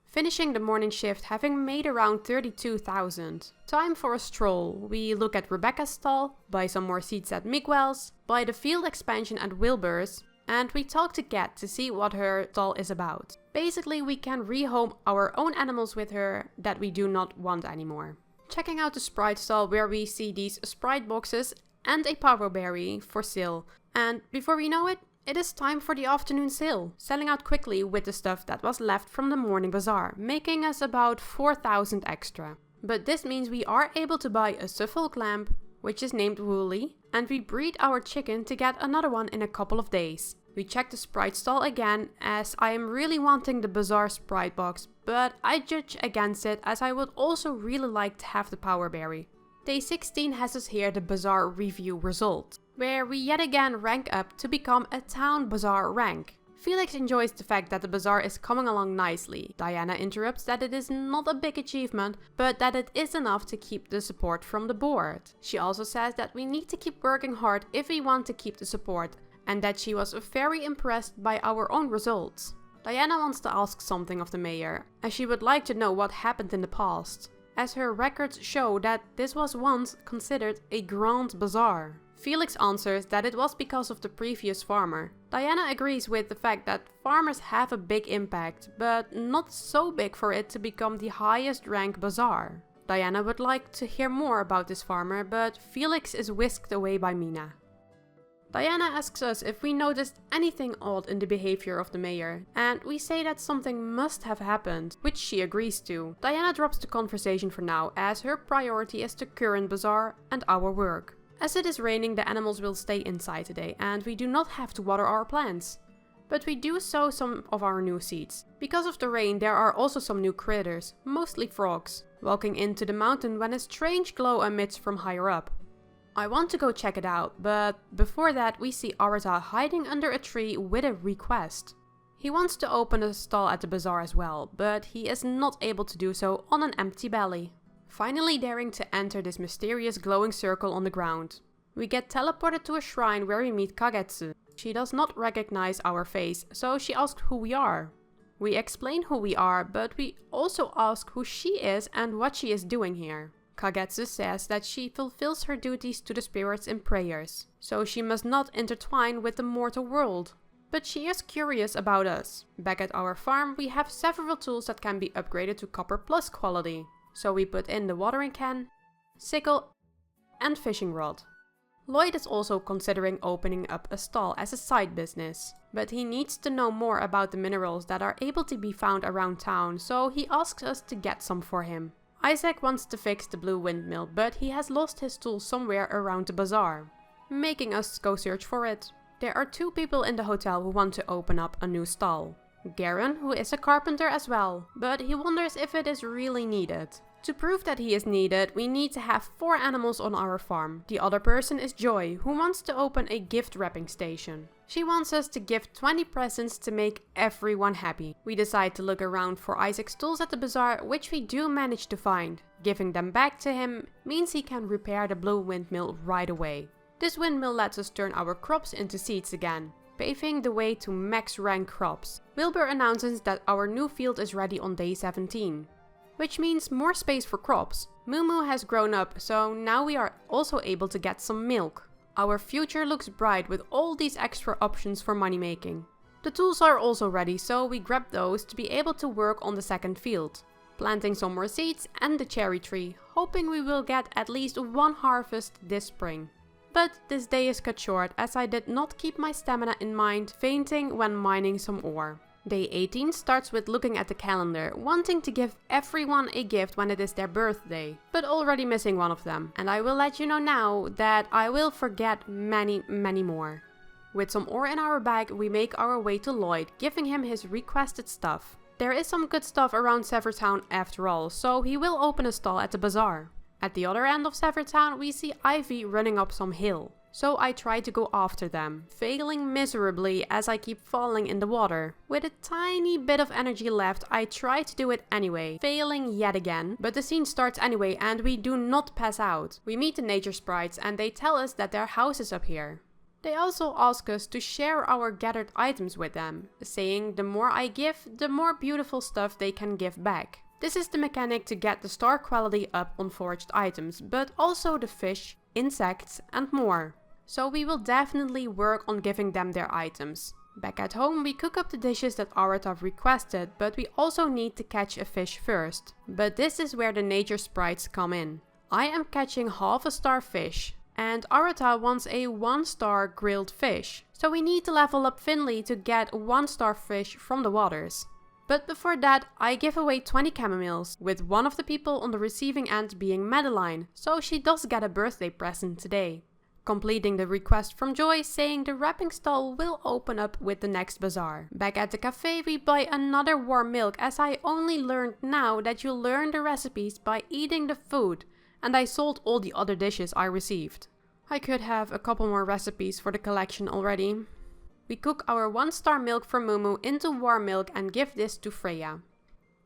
Finishing the morning shift, having made around 32,000. Time for a stroll. We look at Rebecca's stall, buy some more seeds at Miguel's, buy the field expansion at Wilbur's, and we talk to Kat to see what her stall is about. Basically, we can rehome our own animals with her that we do not want anymore. Checking out the sprite stall where we see these sprite boxes and a power berry for sale. And before we know it, it is time for the afternoon sale. Selling out quickly with the stuff that was left from the morning bazaar, making us about 4,000 extra. But this means we are able to buy a Suffolk lamb, which is named Wooly, and we breed our chicken to get another one in a couple of days. We check the Sprite stall again, as I am really wanting the Bazaar Sprite box, but I judge against it as I would also really like to have the Power Berry. Day 16 has us here the Bazaar review result, where we yet again rank up to become a Town Bazaar rank. Felix enjoys the fact that the bazaar is coming along nicely. Diana interrupts that it is not a big achievement, but that it is enough to keep the support from the board. She also says that we need to keep working hard if we want to keep the support, and that she was very impressed by our own results. Diana wants to ask something of the mayor, as she would like to know what happened in the past, as her records show that this was once considered a grand bazaar. Felix answers that it was because of the previous farmer. Diana agrees with the fact that farmers have a big impact, but not so big for it to become the highest rank bazaar. Diana would like to hear more about this farmer, but Felix is whisked away by Mina. Diana asks us if we noticed anything odd in the behavior of the mayor, and we say that something must have happened, which she agrees to. Diana drops the conversation for now, as her priority is the current bazaar and our work. As it is raining, the animals will stay inside today, and we do not have to water our plants. But we do sow some of our new seeds. Because of the rain, there are also some new critters, mostly frogs, walking into the mountain when a strange glow emits from higher up. I want to go check it out, but before that we see Arata hiding under a tree with a request. He wants to open a stall at the bazaar as well, but he is not able to do so on an empty belly. Finally daring to enter this mysterious glowing circle on the ground. We get teleported to a shrine where we meet Kagetsu. She does not recognize our face, so she asks who we are. We explain who we are, but we also ask who she is and what she is doing here. Kagetsu says that she fulfills her duties to the spirits in prayers, so she must not intertwine with the mortal world. But she is curious about us. Back at our farm, we have several tools that can be upgraded to Copper Plus quality. So we put in the watering can, sickle and fishing rod. Lloyd is also considering opening up a stall as a side business, but he needs to know more about the minerals that are able to be found around town, so he asks us to get some for him. Isaac wants to fix the blue windmill, but he has lost his tool somewhere around the bazaar, making us go search for it. There are 2 people in the hotel who want to open up a new stall. Garen, who is a carpenter as well, but he wonders if it is really needed. To prove that he is needed, we need to have 4 animals on our farm. The other person is Joy, who wants to open a gift wrapping station. She wants us to give 20 presents to make everyone happy. We decide to look around for Isaac's tools at the bazaar, which we do manage to find. Giving them back to him means he can repair the blue windmill right away. This windmill lets us turn our crops into seeds again, paving the way to max rank crops. Wilbur announces that our new field is ready on day 17. Which means more space for crops. Mumu has grown up, so now we are also able to get some milk. Our future looks bright with all these extra options for money making. The tools are also ready, so we grab those to be able to work on the second field. Planting some more seeds and the cherry tree, hoping we will get at least 1 harvest this spring. But this day is cut short as I did not keep my stamina in mind, fainting when mining some ore. Day 18 starts with looking at the calendar, wanting to give everyone a gift when it is their birthday, but already missing one of them. And I will let you know now that I will forget many more. With some ore in our bag, we make our way to Lloyd, giving him his requested stuff. There is some good stuff around Zephyr Town after all, so he will open a stall at the bazaar. At the other end of Zephyr Town, we see Ivy running up some hill. So I try to go after them, failing miserably as I keep falling in the water. With a tiny bit of energy left, I try to do it anyway, failing yet again. But the scene starts anyway and we do not pass out. We meet the nature sprites and they tell us that their house is up here. They also ask us to share our gathered items with them, saying the more I give, the more beautiful stuff they can give back. This is the mechanic to get the star quality up on foraged items, but also the fish, insects and more. So we will definitely work on giving them their items. Back at home we cook up the dishes that Arata requested, but we also need to catch a fish first. But this is where the nature sprites come in. I am catching half a star fish, and Arata wants a 1-star grilled fish. So we need to level up Finley to get 1-star fish from the waters. But before that, I give away 20 camomiles, with one of the people on the receiving end being Madeline, so she does get a birthday present today. completing the request from Joy, saying the wrapping stall will open up with the next bazaar. Back at the cafe, we buy another warm milk, as I only learned now that you learn the recipes by eating the food, and I sold all the other dishes I received. I could have a couple more recipes for the collection already. We cook our 1-star milk for Mumu into warm milk and give this to Freya.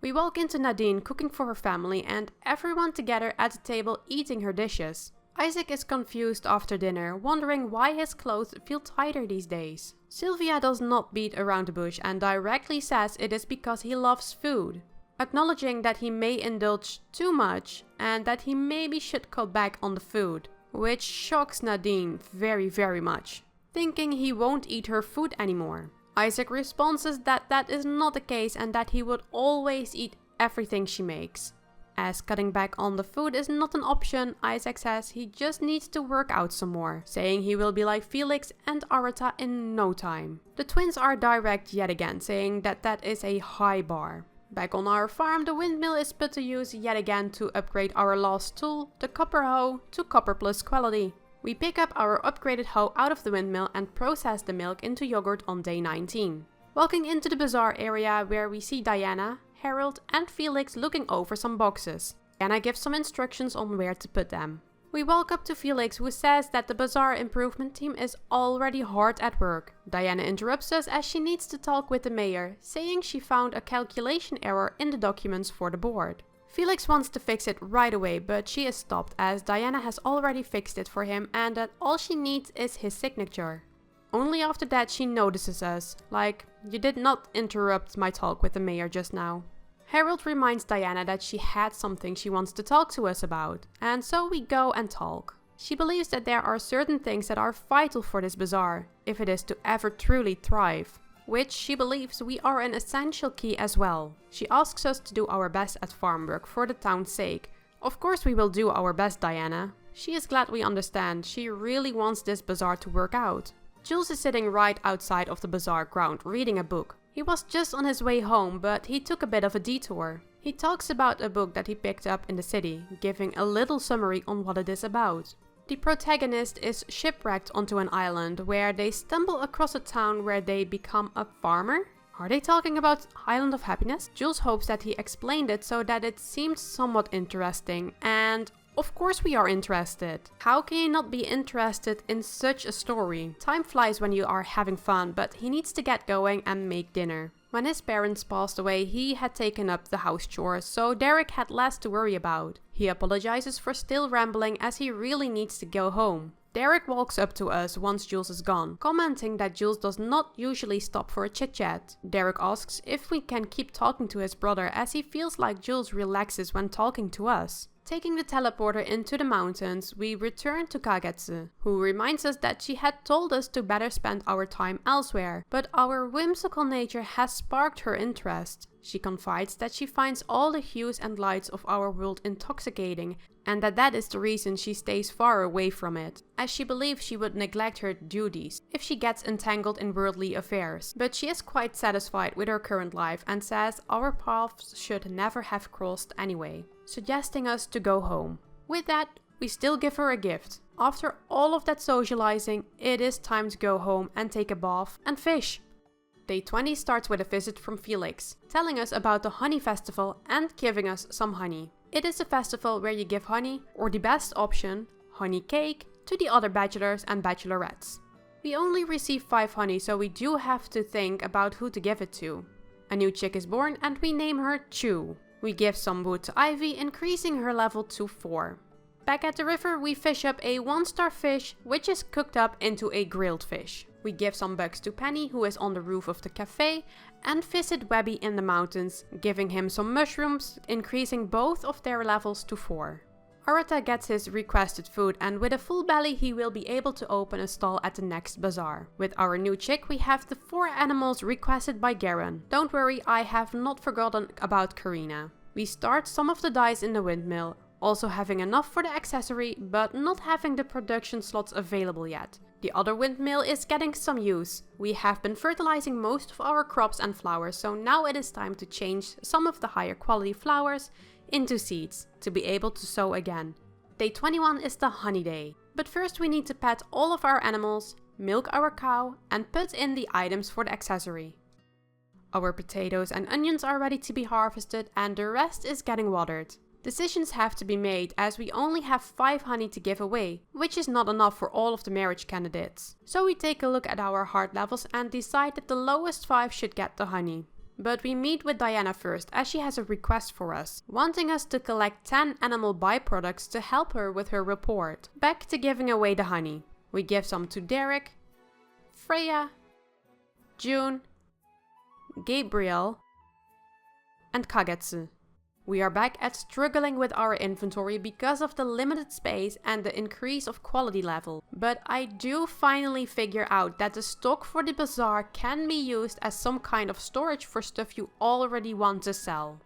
We walk into Nadine cooking for her family and everyone together at the table eating her dishes. Isaac is confused after dinner, wondering why his clothes feel tighter these days. Sylvia does not beat around the bush and directly says it is because he loves food, acknowledging that he may indulge too much and that he maybe should cut back on the food, which shocks Nadine very much, thinking he won't eat her food anymore. Isaac responds that that is not the case and that he would always eat everything she makes. As cutting back on the food is not an option, Isaac says he just needs to work out some more, saying he will be like Felix and Arata in no time. The twins are direct yet again, saying that that is a high bar. Back on our farm, the windmill is put to use yet again to upgrade our last tool, the copper hoe, to copper plus quality. We pick up our upgraded hoe out of the windmill and process the milk into yogurt on day 19. Walking into the bazaar area where we see Diana, Harold and Felix looking over some boxes. Diana gives some instructions on where to put them. We walk up to Felix, who says that the bazaar improvement team is already hard at work. Diana interrupts us as she needs to talk with the mayor, saying she found a calculation error in the documents for the board. Felix wants to fix it right away, but she is stopped as Diana has already fixed it for him and that all she needs is his signature. Only after that she notices us, like, you did not interrupt my talk with the mayor just now. Harold reminds Diana that she had something she wants to talk to us about, and so we go and talk. She believes that there are certain things that are vital for this bazaar, if it is to ever truly thrive, which she believes we are an essential key as well. She asks us to do our best at farm work for the town's sake. Of course we will do our best, Diana. She is glad we understand, she really wants this bazaar to work out. Jules is sitting right outside of the bazaar ground reading a book. He was just on his way home, but he took a bit of a detour. He talks about a book that he picked up in the city, giving a little summary on what it is about. The protagonist is shipwrecked onto an island where they stumble across a town where they become a farmer. Are they talking about Island of Happiness? Jules hopes that he explained it so that it seemed somewhat interesting, and of course we are interested. How can you not be interested in such a story? Time flies when you are having fun, but he needs to get going and make dinner. When his parents passed away, he had taken up the house chores, so Derek had less to worry about. He apologizes for still rambling as he really needs to go home. Derek walks up to us once Jules is gone, commenting that Jules does not usually stop for a chit-chat. Derek asks if we can keep talking to his brother as he feels like Jules relaxes when talking to us. Taking the teleporter into the mountains, we return to Kagetse, who reminds us that she had told us to better spend our time elsewhere, but our whimsical nature has sparked her interest. She confides that she finds all the hues and lights of our world intoxicating, and that is the reason she stays far away from it, as she believes she would neglect her duties if she gets entangled in worldly affairs. But she is quite satisfied with her current life and says our paths should never have crossed anyway, suggesting us to go home. With that, we still give her a gift. After all of that socializing, it is time to go home and take a bath and fish. Day 20 starts with a visit from Felix, telling us about the honey festival and giving us some honey. It is a festival where you give honey, or the best option, honey cake, to the other bachelors and bachelorettes. We only receive 5 honey, so we do have to think about who to give it to. A new chick is born and we name her Chew. We give some wood to Ivy, increasing her level to 4. Back at the river, we fish up a 1-star fish, which is cooked up into a grilled fish. We give some bugs to Penny, who is on the roof of the cafe, and visit Webby in the mountains, giving him some mushrooms, increasing both of their levels to 4. Arata gets his requested food, and with a full belly he will be able to open a stall at the next bazaar. With our new chick we have the 4 animals requested by Garen. Don't worry, I have not forgotten about Karina. We start some of the dice in the windmill, also having enough for the accessory, but not having the production slots available yet. The other windmill is getting some use. We have been fertilizing most of our crops and flowers, so now it is time to change some of the higher quality flowers into seeds to be able to sow again. Day 21 is the honey day. But first we need to pet all of our animals, milk our cow, and put in the items for the accessory. Our potatoes and onions are ready to be harvested and the rest is getting watered. Decisions have to be made as we only have 5 honey to give away, which is not enough for all of the marriage candidates. So we take a look at our heart levels and decide that the lowest 5 should get the honey. But we meet with Diana first as she has a request for us, wanting us to collect 10 animal byproducts to help her with her report. Back to giving away the honey. We give some to Derek, Freya, June, Gabriel, and Kagetsu. We are back at struggling with our inventory because of the limited space and the increase of quality level. But I do finally figure out that the stock for the bazaar can be used as some kind of storage for stuff you already want to sell.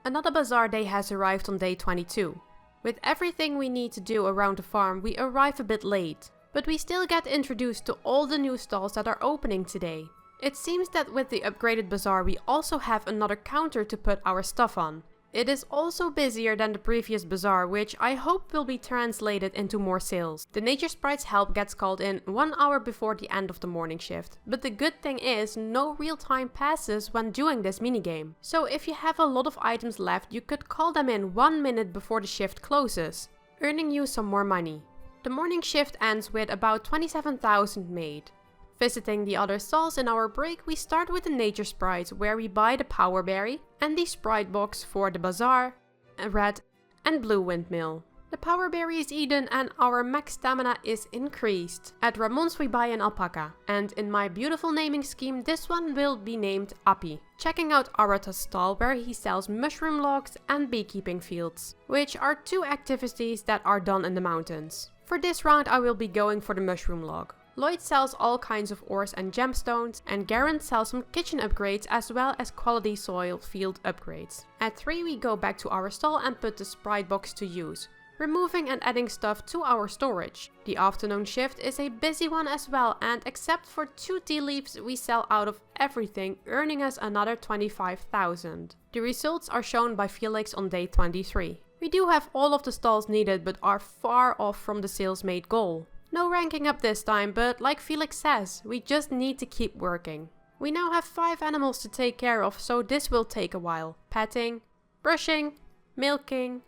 Another bazaar day has arrived on day 22. With everything we need to do around the farm, we arrive a bit late. But we still get introduced to all the new stalls that are opening today. It seems that with the upgraded bazaar we also have another counter to put our stuff on. It is also busier than the previous bazaar, which I hope will be translated into more sales. The Nature Sprite's help gets called in 1 hour before the end of the morning shift. But the good thing is, no real time passes when doing this minigame. So if you have a lot of items left, you could call them in 1 minute before the shift closes, earning you some more money. The morning shift ends with about 27,000 made. Visiting the other stalls in our break, we start with the Nature Sprite, where we buy the Power Berry and the Sprite box for the Bazaar, a red and blue windmill. The Power Berry is eaten and our max stamina is increased. At Ramon's we buy an alpaca, and in my beautiful naming scheme this one will be named Appy. Checking out Arata's stall where he sells mushroom logs and beekeeping fields, which are 2 activities that are done in the mountains. For this round I will be going for the mushroom log. Lloyd sells all kinds of ores and gemstones, and Garen sells some kitchen upgrades as well as quality soil field upgrades. At 3 we go back to our stall and put the Sprite box to use, removing and adding stuff to our storage. The afternoon shift is a busy one as well, and except for 2 tea leaves we sell out of everything, earning us another 25,000. The results are shown by Felix on day 23. We do have all of the stalls needed but are far off from the sales made goal. No ranking up this time, but like Felix says, we just need to keep working. We now have 5 animals to take care of, so this will take a while. Petting, brushing, milking,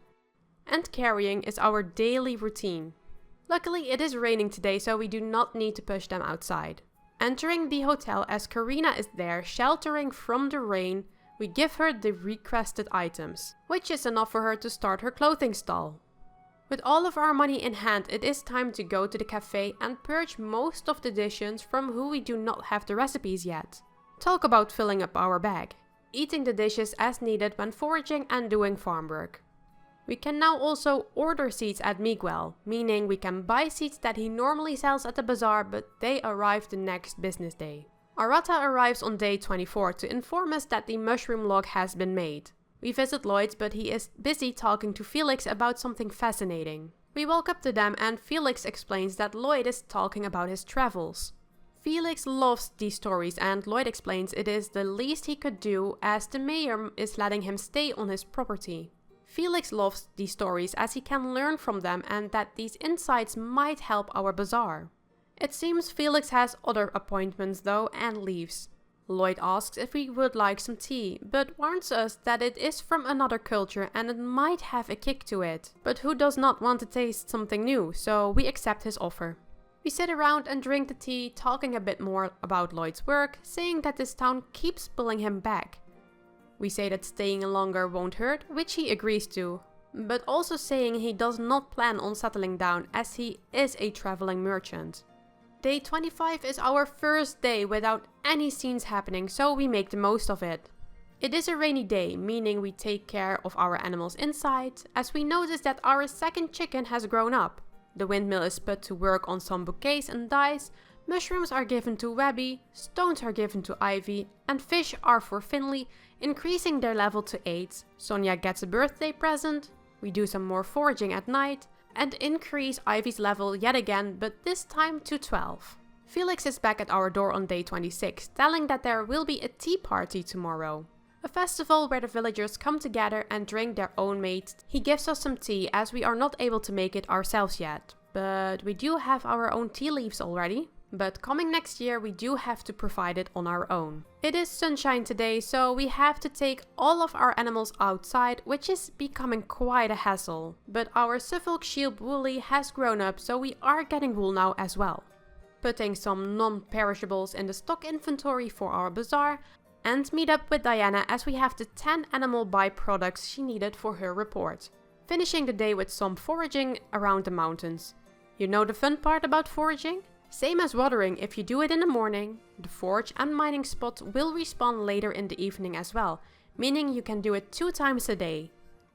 and carrying is our daily routine. Luckily it is raining today, so we do not need to push them outside. Entering the hotel as Karina is there sheltering from the rain, we give her the requested items, which is enough for her to start her clothing stall. With all of our money in hand, it is time to go to the cafe and purge most of the dishes from who we do not have the recipes yet. Talk about filling up our bag. Eating the dishes as needed when foraging and doing farm work. We can now also order seeds at Miguel, meaning we can buy seeds that he normally sells at the bazaar, but they arrive the next business day. Arata arrives on day 24 to inform us that the mushroom log has been made. We visit Lloyd's, but he is busy talking to Felix about something fascinating. We walk up to them and Felix explains that Lloyd is talking about his travels. Felix loves these stories and Lloyd explains it is the least he could do as the mayor is letting him stay on his property. Felix loves these stories as he can learn from them and that these insights might help our bazaar. It seems Felix has other appointments though and leaves. Lloyd asks if we would like some tea, but warns us that it is from another culture and it might have a kick to it. But who does not want to taste something new, so we accept his offer. We sit around and drink the tea, talking a bit more about Lloyd's work, saying that this town keeps pulling him back. We say that staying longer won't hurt, which he agrees to, but also saying he does not plan on settling down as he is a traveling merchant. Day 25 is our first day without any scenes happening, so we make the most of it. It is a rainy day, meaning we take care of our animals inside, as we notice that our second chicken has grown up. The windmill is put to work on some bouquets and dyes, mushrooms are given to Webby, stones are given to Ivy, and fish are for Finley, increasing their level to 8. Sonia gets a birthday present, we do some more foraging at night, and increase Ivy's level yet again, but this time to 12. Felix is back at our door on day 26, telling that there will be a tea party tomorrow. A festival where the villagers come together and drink their own made. He gives us some tea as we are not able to make it ourselves yet. But we do have our own tea leaves already. But coming next year, we do have to provide it on our own. It is sunshine today, so we have to take all of our animals outside, which is becoming quite a hassle. But our Suffolk Shield Woolly has grown up, so we are getting wool now as well. Putting some non-perishables in the stock inventory for our bazaar, and meet up with Diana as we have the 10 animal byproducts she needed for her report. Finishing the day with some foraging around the mountains. You know the fun part about foraging? Same as watering, if you do it in the morning, the forage and mining spot will respawn later in the evening as well, meaning you can do it 2 times a day.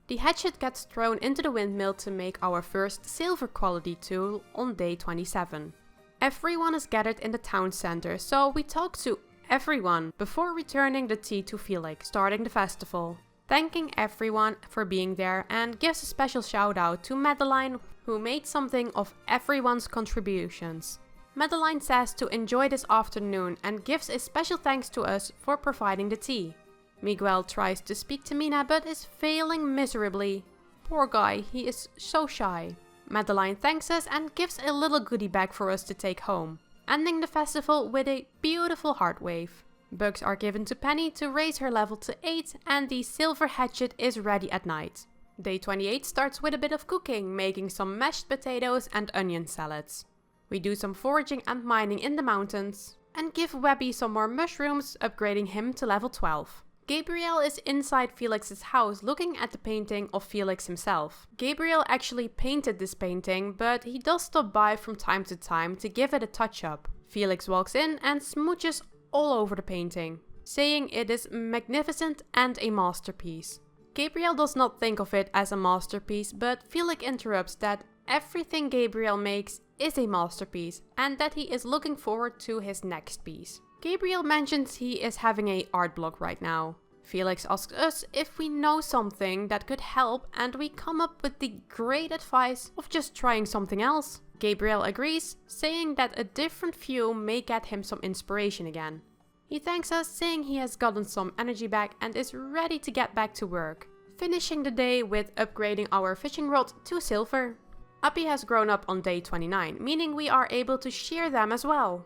The hatchet gets thrown into the windmill to make our first silver quality tool on day 27. Everyone is gathered in the town center, so we talk to everyone before returning the tea to Felix, starting the festival. Thanking everyone for being there and gives a special shout out to Madeline, who made something of everyone's contributions. Madeline says to enjoy this afternoon and gives a special thanks to us for providing the tea. Miguel tries to speak to Mina but is failing miserably. Poor guy, he is so shy. Madeline thanks us and gives a little goodie bag for us to take home, ending the festival with a beautiful heart wave. Bugs are given to Penny to raise her level to 8 and the silver hatchet is ready at night. Day 28 starts with a bit of cooking, making some mashed potatoes and onion salads. We do some foraging and mining in the mountains, and give Webby some more mushrooms, upgrading him to level 12. Gabriel is inside Felix's house looking at the painting of Felix himself. Gabriel actually painted this painting, but he does stop by from time to time to give it a touch-up. Felix walks in and smooches all over the painting, saying it is magnificent and a masterpiece. Gabriel does not think of it as a masterpiece, but Felix interrupts that everything Gabriel makes is a masterpiece and that he is looking forward to his next piece. Gabriel mentions he is having a art block right now. Felix asks us if we know something that could help and we come up with the great advice of just trying something else. Gabriel agrees, saying that a different view may get him some inspiration again. He thanks us, saying he has gotten some energy back and is ready to get back to work. Finishing the day with upgrading our fishing rod to silver. Uppy has grown up on day 29, meaning we are able to shear them as well.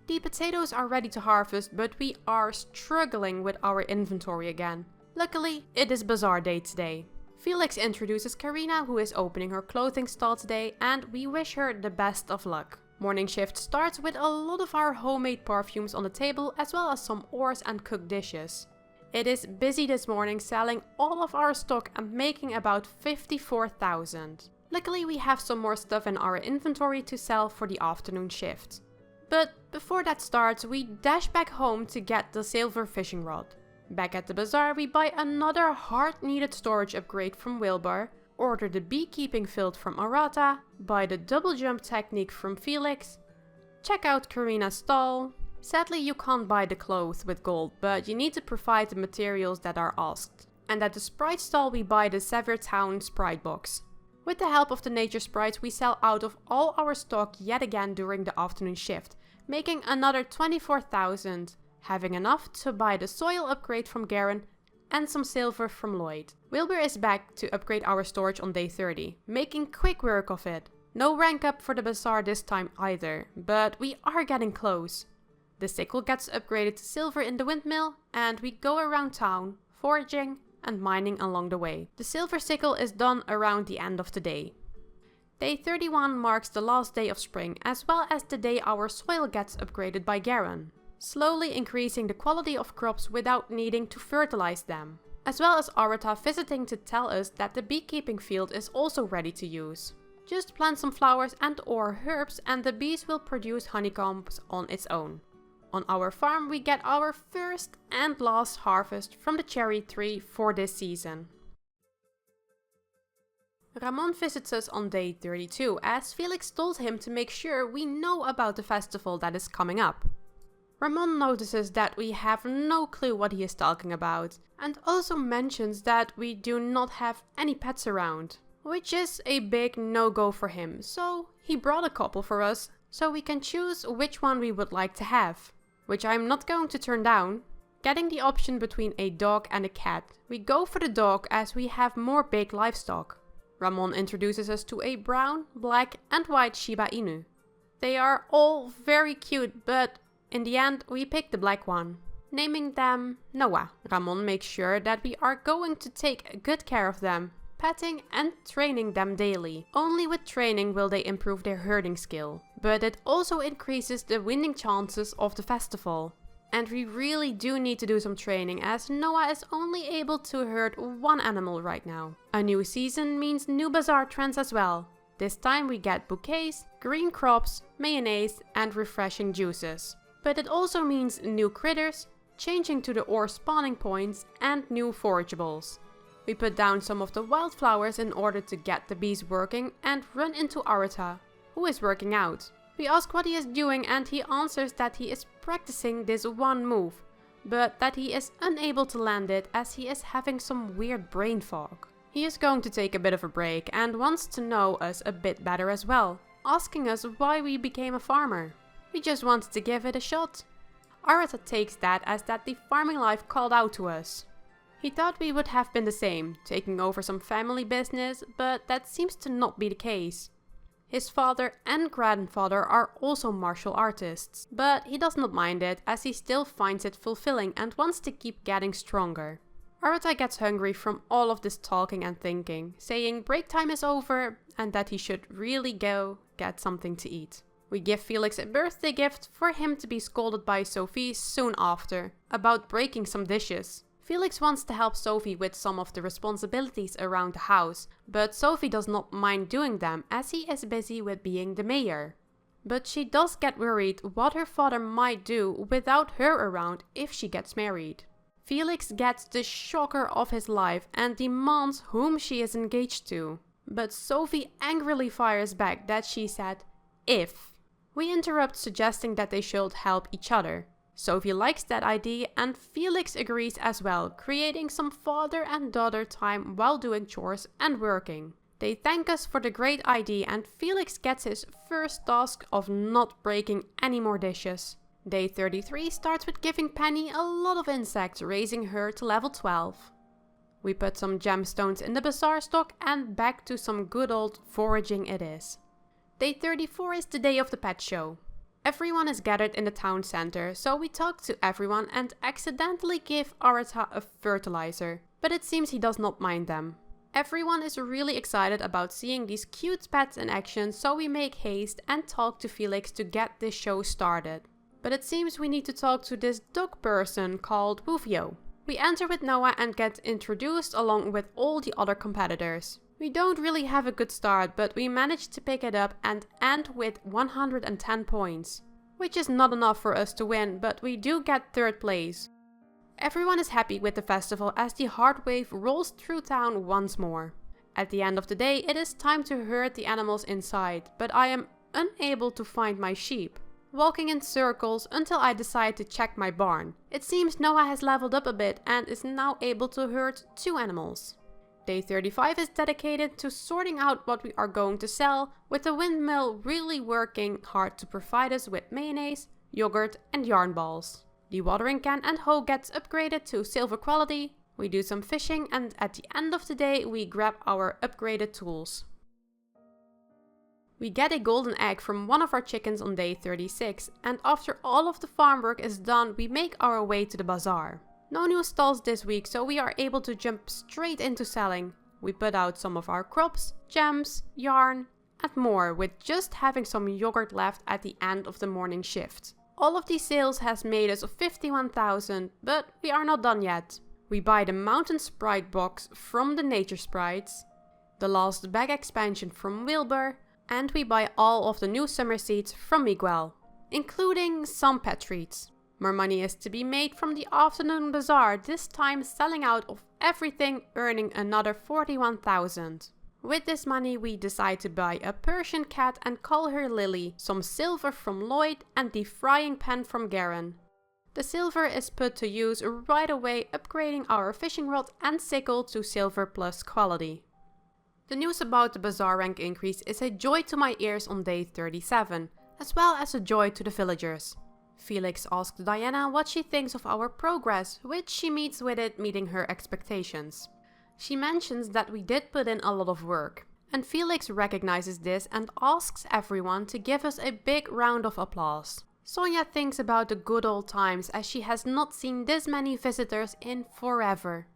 The potatoes are ready to harvest, but we are struggling with our inventory again. Luckily, it is bazaar day today. Felix introduces Karina, who is opening her clothing stall today, and we wish her the best of luck. Morning shift starts with a lot of our homemade perfumes on the table, as well as some oars and cooked dishes. It is busy this morning, selling all of our stock and making about 54,000. Luckily, we have some more stuff in our inventory to sell for the afternoon shift. But before that starts, we dash back home to get the silver fishing rod. Back at the bazaar, we buy another hard-needed storage upgrade from Wilbur, order the beekeeping field from Arata, buy the double jump technique from Felix, check out Karina's stall. Sadly, you can't buy the clothes with gold, but you need to provide the materials that are asked. And at the sprite stall, we buy the Zephyr Town sprite box. With the help of the nature sprites, we sell out of all our stock yet again during the afternoon shift, making another 24,000, having enough to buy the soil upgrade from Garen and some silver from Lloyd. Wilbur is back to upgrade our storage on day 30, making quick work of it. No rank up for the bazaar this time either, but we are getting close. The sickle gets upgraded to silver in the windmill, and we go around town, foraging and mining along the way. The silver sickle is done around the end of the day. Day 31 marks the last day of spring, as well as the day our soil gets upgraded by Garen, slowly increasing the quality of crops without needing to fertilize them. As well as Arata visiting to tell us that the beekeeping field is also ready to use. Just plant some flowers and or herbs and the bees will produce honeycombs on its own. On our farm we get our first and last harvest from the cherry tree for this season. Ramon visits us on day 32 as Felix told him to make sure we know about the festival that is coming up. Ramon notices that we have no clue what he is talking about and also mentions that we do not have any pets around, which is a big no-go for him, so he brought a couple for us so we can choose which one we would like to have. Which I'm not going to turn down. Getting the option between a dog and a cat, we go for the dog as we have more big livestock. Ramon introduces us to a brown, black and white Shiba Inu. They are all very cute, but in the end we pick the black one, naming them Noah. Ramon makes sure that we are going to take good care of them, petting and training them daily. Only with training will they improve their herding skill, but it also increases the winning chances of the festival. And we really do need to do some training, as Noah is only able to herd one animal right now. A new season means new bazaar trends as well. This time we get bouquets, green crops, mayonnaise and refreshing juices. But it also means new critters, changing to the ore spawning points and new forageables. We put down some of the wildflowers in order to get the bees working and run into Arata, who is working out. We ask what he is doing and he answers that he is practicing this one move, but that he is unable to land it as he is having some weird brain fog. He is going to take a bit of a break and wants to know us a bit better as well, asking us why we became a farmer. We just wanted to give it a shot. Arata takes that as that the farming life called out to us. He thought we would have been the same, taking over some family business, but that seems to not be the case. His father and grandfather are also martial artists, but he does not mind it as he still finds it fulfilling and wants to keep getting stronger. Arata gets hungry from all of this talking and thinking, saying break time is over and that he should really go get something to eat. We give Felix a birthday gift for him to be scolded by Sophie soon after, about breaking some dishes. Felix wants to help Sophie with some of the responsibilities around the house, but Sophie does not mind doing them as he is busy with being the mayor. But she does get worried what her father might do without her around if she gets married. Felix gets the shocker of his life and demands whom she is engaged to. But Sophie angrily fires back that she said, if. We interrupt, suggesting that they should help each other. Sophie likes that idea and Felix agrees as well, creating some father and daughter time while doing chores and working. They thank us for the great idea and Felix gets his first task of not breaking any more dishes. Day 33 starts with giving Penny a lot of insects, raising her to level 12. We put some gemstones in the bazaar stock and back to some good old foraging it is. Day 34 is the day of the pet show. Everyone is gathered in the town center, so we talk to everyone and accidentally give Arata a fertilizer, but it seems he does not mind them. Everyone is really excited about seeing these cute pets in action, so we make haste and talk to Felix to get this show started. But it seems we need to talk to this dog person called Bufio. We enter with Noah and get introduced along with all the other competitors. We don't really have a good start, but we manage to pick it up and end with 110 points. Which is not enough for us to win, but we do get third place. Everyone is happy with the festival as the heart wave rolls through town once more. At the end of the day, it is time to herd the animals inside, but I am unable to find my sheep. Walking in circles until I decide to check my barn. It seems Noah has leveled up a bit and is now able to herd 2 animals. Day 35 is dedicated to sorting out what we are going to sell, with the windmill really working hard to provide us with mayonnaise, yogurt and yarn balls. The watering can and hoe gets upgraded to silver quality. We do some fishing and at the end of the day we grab our upgraded tools. We get a golden egg from one of our chickens on day 36 and after all of the farm work is done we make our way to the bazaar. No new stalls this week, so we are able to jump straight into selling. We put out some of our crops, gems, yarn and more, with just having some yogurt left at the end of the morning shift. All of these sales has made us 51,000, but we are not done yet. We buy the Mountain Sprite box from the Nature Sprites, the last bag expansion from Wilbur, and we buy all of the new summer seeds from Miguel, including some pet treats. More money is to be made from the afternoon bazaar, this time selling out of everything, earning another 41,000. With this money we decide to buy a Persian cat and call her Lily, some silver from Lloyd and the frying pan from Garen. The silver is put to use right away, upgrading our fishing rod and sickle to silver plus quality. The news about the bazaar rank increase is a joy to my ears on day 37, as well as a joy to the villagers. Felix asks Diana what she thinks of our progress, which she meets with it meeting her expectations. She mentions that we did put in a lot of work, and Felix recognizes this and asks everyone to give us a big round of applause. Sonia thinks about the good old times as she has not seen this many visitors in forever.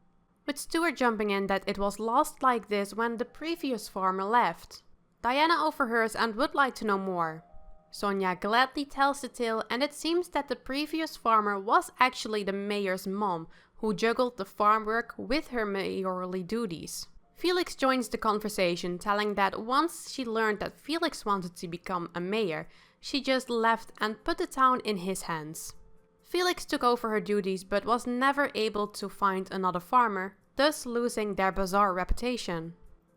With Stuart jumping in that it was last like this when the previous farmer left. Diana overhears and would like to know more. Sonia gladly tells the tale, and it seems that the previous farmer was actually the mayor's mom, who juggled the farm work with her mayorally duties. Felix joins the conversation, telling that once she learned that Felix wanted to become a mayor, she just left and put the town in his hands. Felix took over her duties but was never able to find another farmer, thus losing their Bazaar reputation.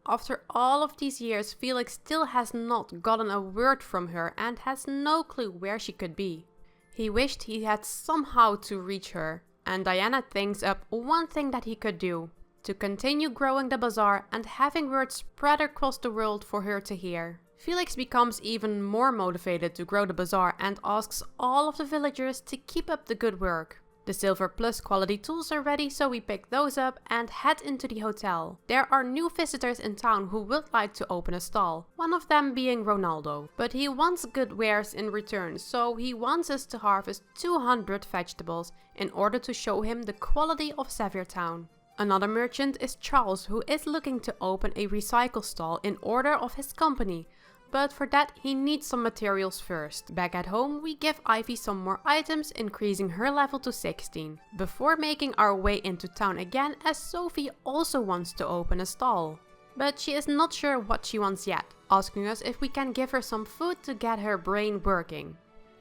After all of these years, Felix still has not gotten a word from her and has no clue where she could be. He wished he had somehow to reach her, and Diana thinks up one thing that he could do: to continue growing the Bazaar and having word spread across the world for her to hear. Felix becomes even more motivated to grow the Bazaar and asks all of the villagers to keep up the good work. The Silver Plus quality tools are ready, so we pick those up and head into the hotel. There are new visitors in town who would like to open a stall, one of them being Ronaldo. But he wants good wares in return, so he wants us to harvest 200 vegetables in order to show him the quality of Zephyr Town. Another merchant is Charles, who is looking to open a recycle stall in order of his company. But for that he needs some materials first. Back at home we give Ivy some more items, increasing her level to 16. Before making our way into town again, as Sophie also wants to open a stall. But she is not sure what she wants yet, asking us if we can give her some food to get her brain working.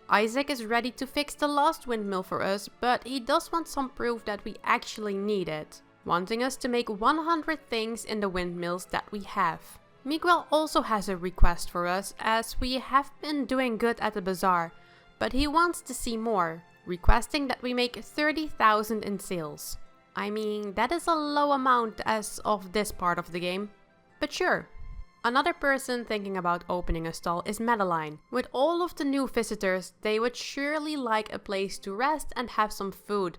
Isaac is ready to fix the last windmill for us, but he does want some proof that we actually need it, wanting us to make 100 things in the windmills that we have. Miguel also has a request for us, as we have been doing good at the bazaar, but he wants to see more, requesting that we make 30,000 in sales. I mean, that is a low amount as of this part of the game, but sure. Another person thinking about opening a stall is Madeline. With all of the new visitors, they would surely like a place to rest and have some food,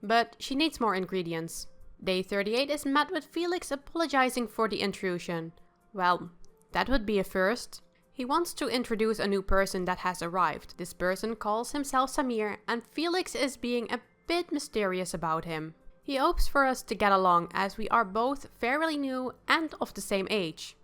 but she needs more ingredients. Day 38 is met with Felix apologizing for the intrusion. Well, that would be a first. He wants to introduce a new person that has arrived. This person calls himself Samir, and Felix is being a bit mysterious about him. He hopes for us to get along, as we are both fairly new and of the same age.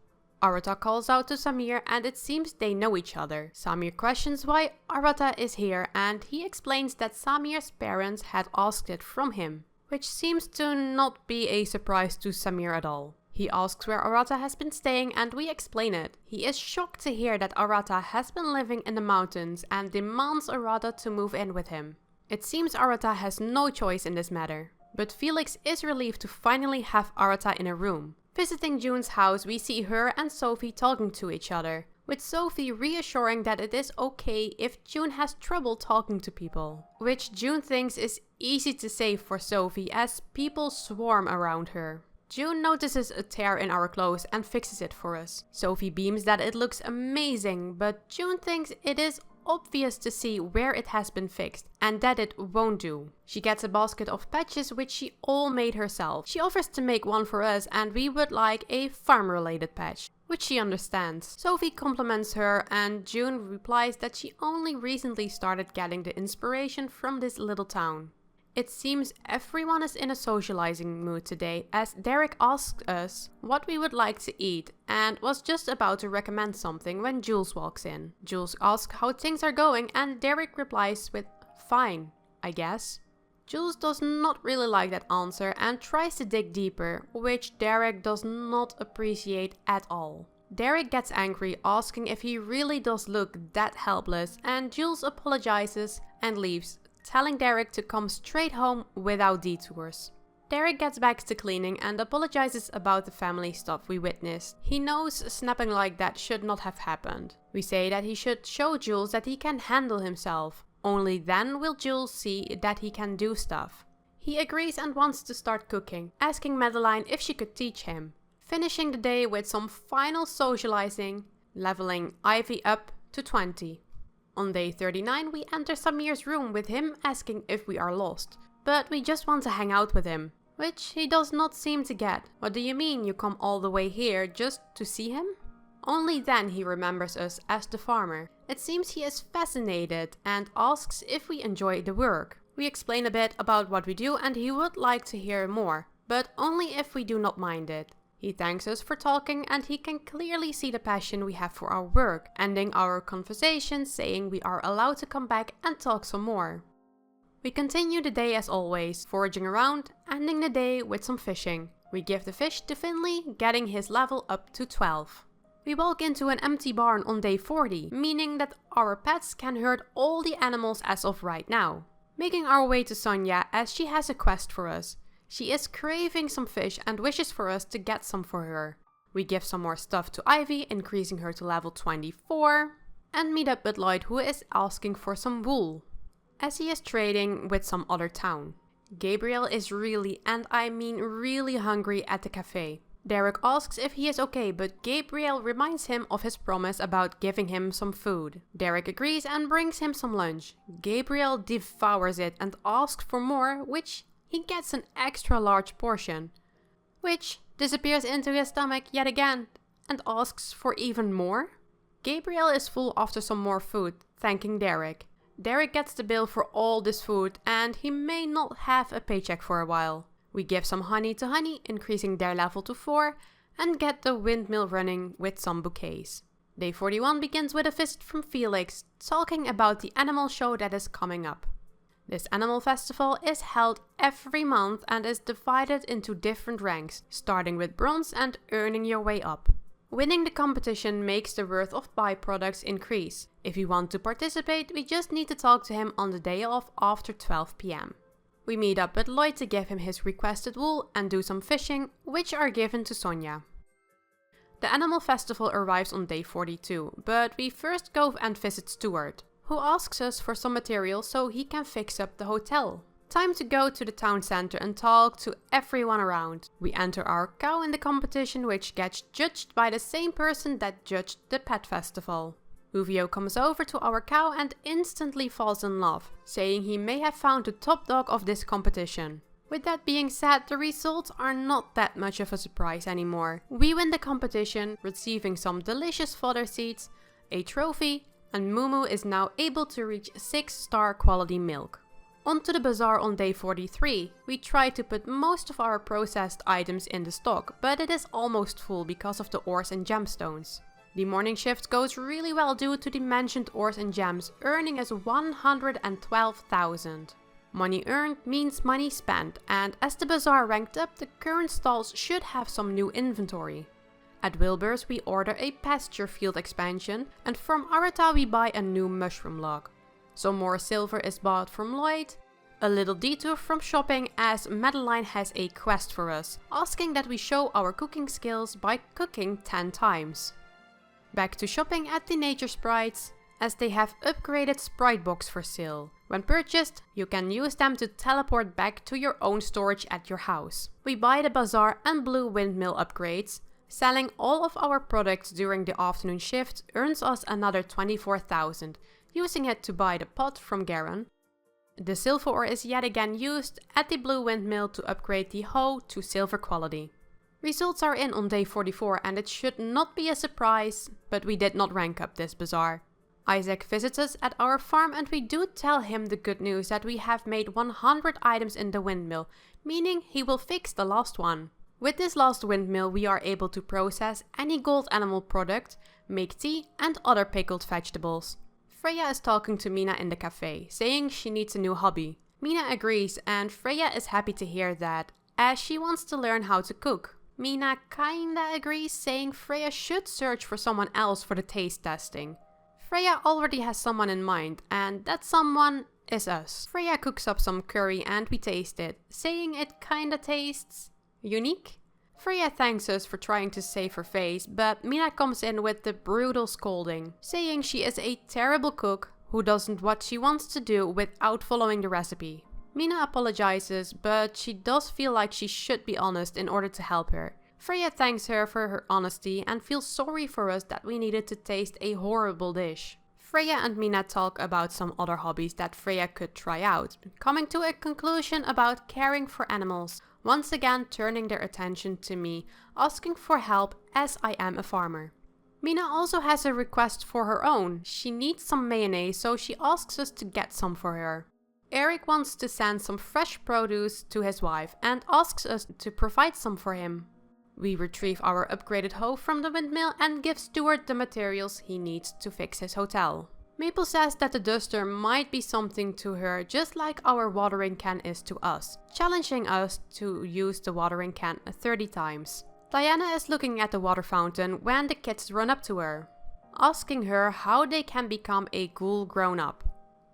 Arata calls out to Samir, and it seems they know each other. Samir questions why Arata is here, and he explains that Samir's parents had asked it from him, which seems to not be a surprise to Samir at all. He asks where Arata has been staying, and we explain it. He is shocked to hear that Arata has been living in the mountains and demands Arata to move in with him. It seems Arata has no choice in this matter, but Felix is relieved to finally have Arata in a room. Visiting June's house, we see her and Sophie talking to each other, with Sophie reassuring that it is okay if June has trouble talking to people, which June thinks is easy to say for Sophie as people swarm around her. June notices a tear in our clothes and fixes it for us. Sophie beams that it looks amazing, but June thinks it is obvious to see where it has been fixed and that it won't do. She gets a basket of patches which she all made herself. She offers to make one for us, and we would like a farm-related patch, which she understands. Sophie compliments her, and June replies that she only recently started getting the inspiration from this little town. It seems everyone is in a socializing mood today, as Derek asked us what we would like to eat and was just about to recommend something when Jules walks in. Jules asks how things are going, and Derek replies with "fine, I guess." Jules does not really like that answer and tries to dig deeper, which Derek does not appreciate at all. Derek gets angry, asking if he really does look that helpless, and Jules apologizes and leaves, telling Derek to come straight home without detours. Derek gets back to cleaning and apologizes about the family stuff we witnessed. He knows snapping like that should not have happened. We say that he should show Jules that he can handle himself. Only then will Jules see that he can do stuff. He agrees and wants to start cooking, asking Madeline if she could teach him. Finishing the day with some final socializing, leveling Ivy up to 20. On day 39 we enter Samir's room with him asking if we are lost, but we just want to hang out with him. which he does not seem to get. What do you mean you come all the way here just to see him? Only then he remembers us as the farmer. It seems he is fascinated and asks if we enjoy the work. We explain a bit about what we do and he would like to hear more, but only if we do not mind it. He thanks us for talking and he can clearly see the passion we have for our work, ending our conversation saying we are allowed to come back and talk some more. We continue the day as always, foraging around, ending the day with some fishing. We give the fish to Finley, getting his level up to 12. We walk into an empty barn on day 40, meaning that our pets can herd all the animals as of right now. Making our way to Sonia as she has a quest for us. She is craving some fish and wishes for us to get some for her. We give some more stuff to Ivy, increasing her to level 24, and meet up with Lloyd, who is asking for some wool, as he is trading with some other town. Gabriel is really, and I mean really hungry at the cafe. Derek asks if he is okay, but Gabriel reminds him of his promise about giving him some food. Derek agrees and brings him some lunch. Gabriel devours it and asks for more, which he gets an extra large portion, which disappears into his stomach yet again and asks for even more. Gabriel is full after some more food, thanking Derek. Derek gets the bill for all this food and he may not have a paycheck for a while. We give some honey to Honey, increasing their level to 4, and get the windmill running with some bouquets. Day 41 begins with a visit from Felix, talking about the animal show that is coming up. This animal festival is held every month and is divided into different ranks, starting with bronze and earning your way up. Winning the competition makes the worth of byproducts increase. If you want to participate, we just need to talk to him on the day off after 12 PM. We meet up with Lloyd to give him his requested wool and do some fishing, which are given to Sonia. The animal festival arrives on day 42, but we first go and visit Stuart, who asks us for some material so he can fix up the hotel. Time to go to the town center and talk to everyone around. We enter our cow in the competition, which gets judged by the same person that judged the pet festival. Uvio comes over to our cow and instantly falls in love, saying he may have found the top dog of this competition. With that being said, the results are not that much of a surprise anymore. We win the competition, receiving some delicious fodder seeds, a trophy, and Mumu is now able to reach 6-star quality milk. On to the bazaar on day 43. We try to put most of our processed items in the stock, but it is almost full because of the ores and gemstones. The morning shift goes really well due to the mentioned ores and gems, earning us 112,000. Money earned means money spent, and as the bazaar ranked up, the current stalls should have some new inventory. At Wilbur's we order a pasture field expansion, and from Arata we buy a new mushroom log. Some more silver is bought from Lloyd. A little detour from shopping as Madeline has a quest for us, asking that we show our cooking skills by cooking 10 times. Back to shopping at the Nature Sprites, as they have upgraded Sprite Box for sale. When purchased, you can use them to teleport back to your own storage at your house. We buy the Bazaar and Blue Windmill upgrades. Selling all of our products during the afternoon shift earns us another 24,000, using it to buy the pot from Garen. The silver ore is yet again used at the Blue Windmill to upgrade the hoe to silver quality. Results are in on day 44 and it should not be a surprise, but we did not rank up this bazaar. Isaac visits us at our farm and we do tell him the good news that we have made 100 items in the windmill, meaning he will fix the last one. With this last windmill we are able to process any gold animal product, make tea and other pickled vegetables. Freya is talking to Mina in the cafe, saying she needs a new hobby. Mina agrees and Freya is happy to hear that, as she wants to learn how to cook. Mina kinda agrees, saying Freya should search for someone else for the taste testing. Freya already has someone in mind, and that someone is us. Freya cooks up some curry and we taste it, saying it kinda tastes unique. Freya thanks us for trying to save her face, but Mina comes in with the brutal scolding, saying she is a terrible cook who doesn't what she wants to do without following the recipe. Mina apologizes, but she does feel like she should be honest in order to help her. Freya thanks her for her honesty and feels sorry for us that we needed to taste a horrible dish. Freya and Mina talk about some other hobbies that Freya could try out, coming to a conclusion about caring for animals. once again turning their attention to me, asking for help as I am a farmer. Mina also has a request for her own. She needs some mayonnaise, so she asks us to get some for her. Eric wants to send some fresh produce to his wife and asks us to provide some for him. We retrieve our upgraded hoe from the windmill and give Stuart the materials he needs to fix his hotel. Maple says that the duster might be something to her, just like our watering can is to us, challenging us to use the watering can 30 times. Diana is looking at the water fountain when the kids run up to her, asking her how they can become a cool grown-up.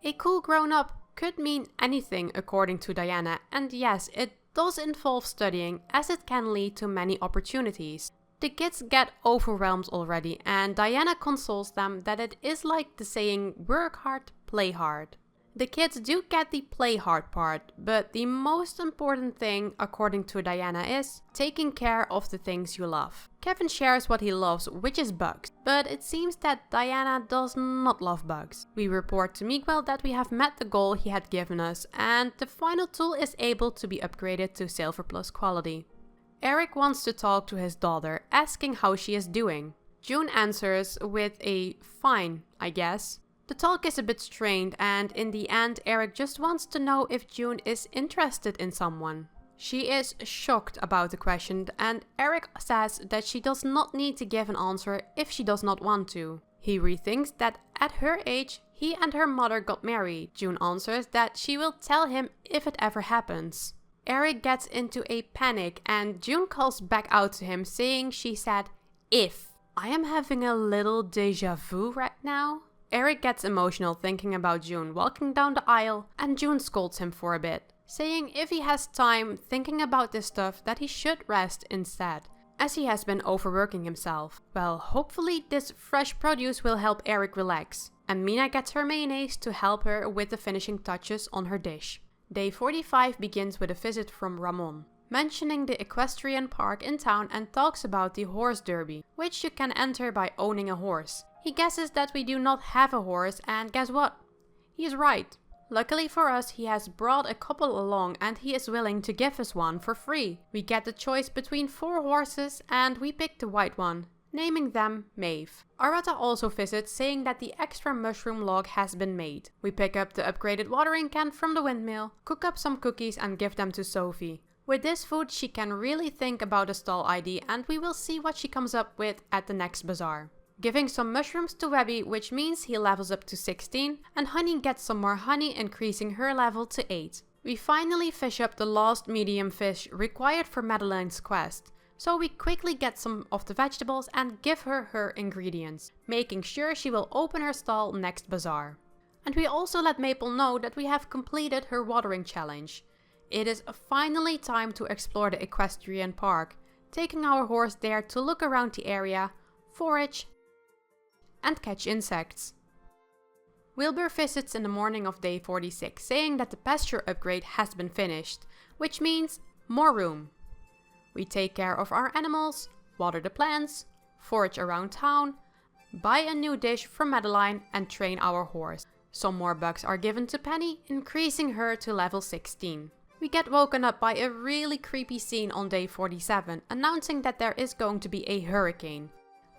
A cool grown-up could mean anything according to Diana, and yes, it does involve studying, as it can lead to many opportunities. The kids get overwhelmed already, and Diana consoles them that it is like the saying, work hard, play hard. The kids do get the play hard part, but the most important thing, according to Diana, is taking care of the things you love. Kevin shares what he loves, which is bugs, but it seems that Diana does not love bugs. We report to Miguel that we have met the goal he had given us, and the final tool is able to be upgraded to Silver Plus quality. Eric wants to talk to his daughter, asking how she is doing. June answers with a fine, I guess. The talk is a bit strained, and in the end Eric just wants to know if June is interested in someone. She is shocked about the question, and Eric says that she does not need to give an answer if she does not want to. He rethinks that at her age he and her mother got married. June answers that she will tell him if it ever happens. Eric gets into a panic and June calls back out to him, saying she said, if. I am having a little deja vu right now. Eric gets emotional thinking about June walking down the aisle, and June scolds him for a bit, saying if he has time thinking about this stuff that he should rest instead, as he has been overworking himself. Well, hopefully this fresh produce will help Eric relax, and Mina gets her mayonnaise to help her with the finishing touches on her dish. Day 45 begins with a visit from Ramon, mentioning the equestrian park in town and talks about the horse derby, which you can enter by owning a horse. He guesses that we do not have a horse, and guess what? He is right. Luckily for us, he has brought a couple along and he is willing to give us one for free. We get the choice between 4 horses and we pick the white one, naming them Maeve. Arata also visits, saying that the extra mushroom log has been made. We pick up the upgraded watering can from the windmill, cook up some cookies and give them to Sophie. With this food she can really think about a stall ID, and we will see what she comes up with at the next bazaar. Giving some mushrooms to Webby, which means he levels up to 16, and Honey gets some more honey, increasing her level to 8. We finally fish up the last medium fish required for Madeline's quest, so we quickly get some of the vegetables and give her her ingredients, making sure she will open her stall next bazaar. And we also let Maple know that we have completed her watering challenge. It is finally time to explore the equestrian park, taking our horse there to look around the area, forage, and catch insects. Wilbur visits in the morning of day 46, saying that the pasture upgrade has been finished, which means more room. We take care of our animals, water the plants, forage around town, buy a new dish from Madeline and train our horse. Some more bugs are given to Penny, increasing her to level 16. We get woken up by a really creepy scene on day 47, announcing that there is going to be a hurricane.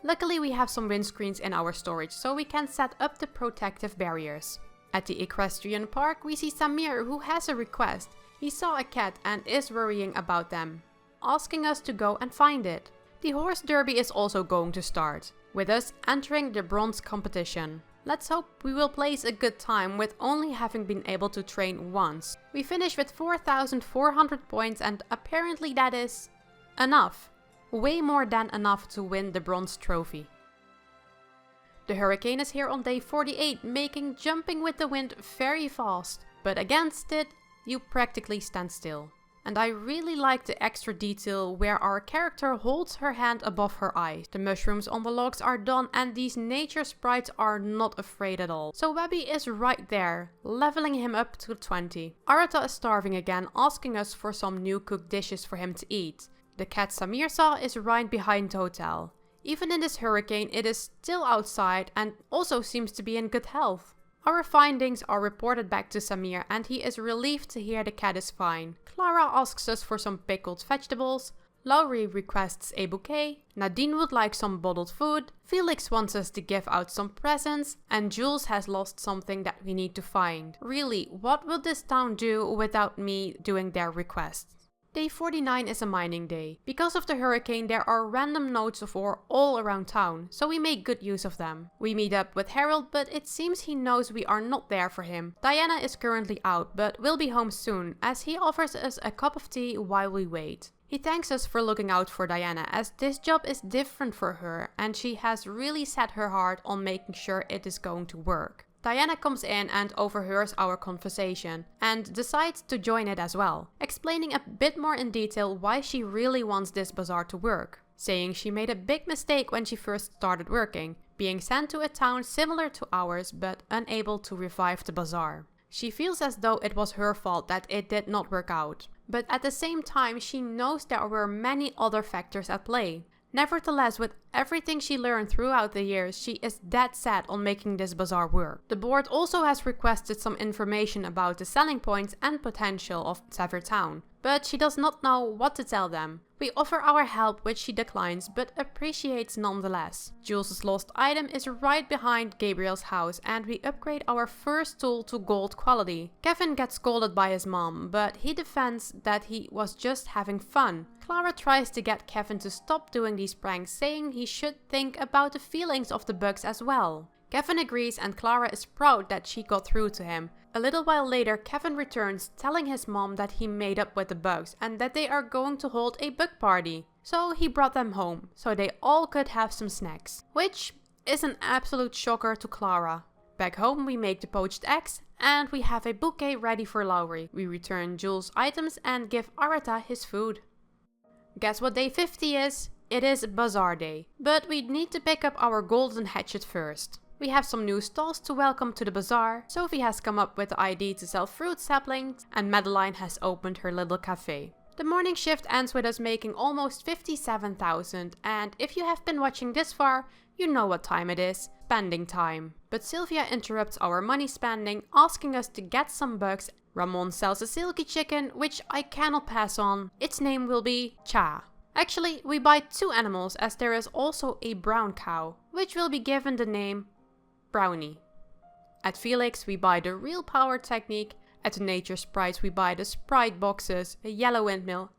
Luckily we have some windscreens in our storage, so we can set up the protective barriers. At the equestrian park we see Samir, who has a request. He saw a cat and is worrying about them, asking us to go and find it. The horse derby is also going to start, with us entering the bronze competition. Let's hope we will place a good time with only having been able to train once. We finish with 4,400 points, and apparently that is enough. Way more than enough to win the bronze trophy. The hurricane is here on day 48, making jumping with the wind very fast, but against it you practically stand still. And I really like the extra detail where our character holds her hand above her eyes. The mushrooms on the logs are done and these nature sprites are not afraid at all. So Webby is right there, leveling him up to 20. Arata is starving again, asking us for some new cooked dishes for him to eat. The cat Samir saw is right behind the hotel. Even in this hurricane it is still outside and also seems to be in good health. Our findings are reported back to Samir and he is relieved to hear the cat is fine. Clara asks us for some pickled vegetables. Laurie requests a bouquet, Nadine would like some bottled food, Felix wants us to give out some presents, and Jules has lost something that we need to find. Really, what will this town do without me doing their requests? Day 49 is a mining day. Because of the hurricane, there are random nodes of ore all around town, so we make good use of them. We meet up with Harold, but it seems he knows we are not there for him. Diana is currently out, but will be home soon, as he offers us a cup of tea while we wait. He thanks us for looking out for Diana, as this job is different for her and she has really set her heart on making sure it is going to work. Diana comes in and overhears our conversation and decides to join it as well, explaining a bit more in detail why she really wants this bazaar to work, saying she made a big mistake when she first started working, being sent to a town similar to ours but unable to revive the bazaar. She feels as though it was her fault that it did not work out. But at the same time, she knows there were many other factors at play. Nevertheless, with everything she learned throughout the years, she is dead set on making this bazaar work. The board also has requested some information about the selling points and potential of Zephyr Town, but she does not know what to tell them. We offer our help, which she declines, but appreciates nonetheless. Jules' lost item is right behind Gabriel's house and we upgrade our first tool to gold quality. Kevin gets scolded by his mom, but he defends that he was just having fun. Clara tries to get Kevin to stop doing these pranks, saying he should think about the feelings of the bugs as well. Kevin agrees and Clara is proud that she got through to him. A little while later, Kevin returns, telling his mom that he made up with the bugs and that they are going to hold a bug party. So he brought them home, so they all could have some snacks. Which is an absolute shocker to Clara. Back home we make the poached eggs and we have a bouquet ready for Laurie. We return Jules' items and give Arata his food. Guess what day 50 is? It is Bazaar Day. But we need to pick up our golden hatchet first. We have some new stalls to welcome to the bazaar. Sophie has come up with the idea to sell fruit saplings and Madeline has opened her little cafe. The morning shift ends with us making almost 57,000 and if you have been watching this far, you know what time it is. Spending time. But Sylvia interrupts our money spending, asking us to get some bugs. Ramon sells a silky chicken, which I cannot pass on. Its name will be Cha. Actually, we buy two animals as there is also a brown cow, which will be given the name Brownie. At Felix we buy the real power technique, at the Nature Sprites we buy the Sprite boxes, a yellow windmill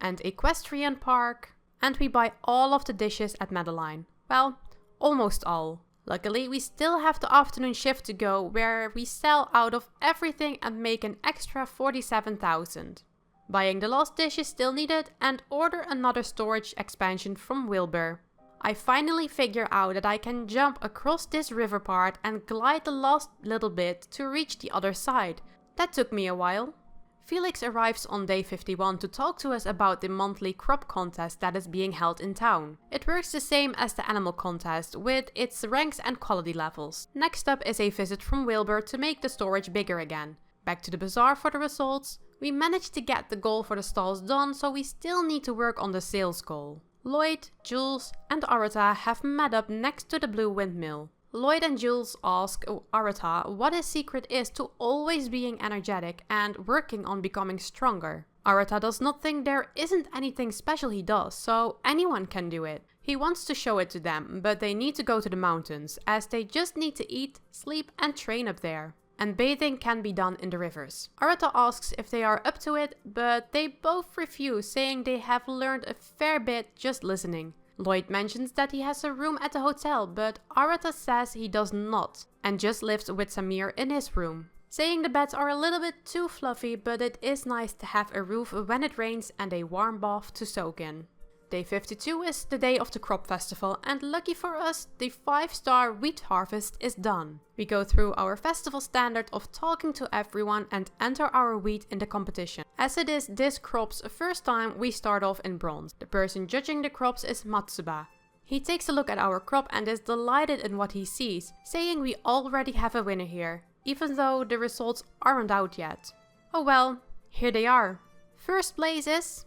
and equestrian park, and we buy all of the dishes at Madeline. Well, almost all. Luckily we still have the afternoon shift to go where we sell out of everything and make an extra 47,000. Buying the last dish is still needed and order another storage expansion from Wilbur. I finally figure out that I can jump across this river part and glide the last little bit to reach the other side. That took me a while. Felix arrives on day 51 to talk to us about the monthly crop contest that is being held in town. It works the same as the animal contest, with its ranks and quality levels. Next up is a visit from Wilbur to make the storage bigger again. Back to the bazaar for the results. We managed to get the goal for the stalls done, so we still need to work on the sales goal. Lloyd, Jules and Arata have met up next to the blue windmill. Lloyd and Jules ask Arata what his secret is to always being energetic and working on becoming stronger. Arata does not think there isn't anything special he does, so anyone can do it. He wants to show it to them, but they need to go to the mountains, as they just need to eat, sleep and train up there. And bathing can be done in the rivers. Arata asks if they are up to it, but they both refuse, saying they have learned a fair bit just listening. Lloyd mentions that he has a room at the hotel, but Arata says he does not, and just lives with Samir in his room, saying the beds are a little bit too fluffy, but it is nice to have a roof when it rains and a warm bath to soak in. Day 52 is the day of the crop festival and lucky for us, the 5-star wheat harvest is done. We go through our festival standard of talking to everyone and enter our wheat in the competition. As it is this crop's first time, we start off in bronze. The person judging the crops is Matsuba. He takes a look at our crop and is delighted in what he sees, saying we already have a winner here, even though the results aren't out yet. Oh well, here they are. First place is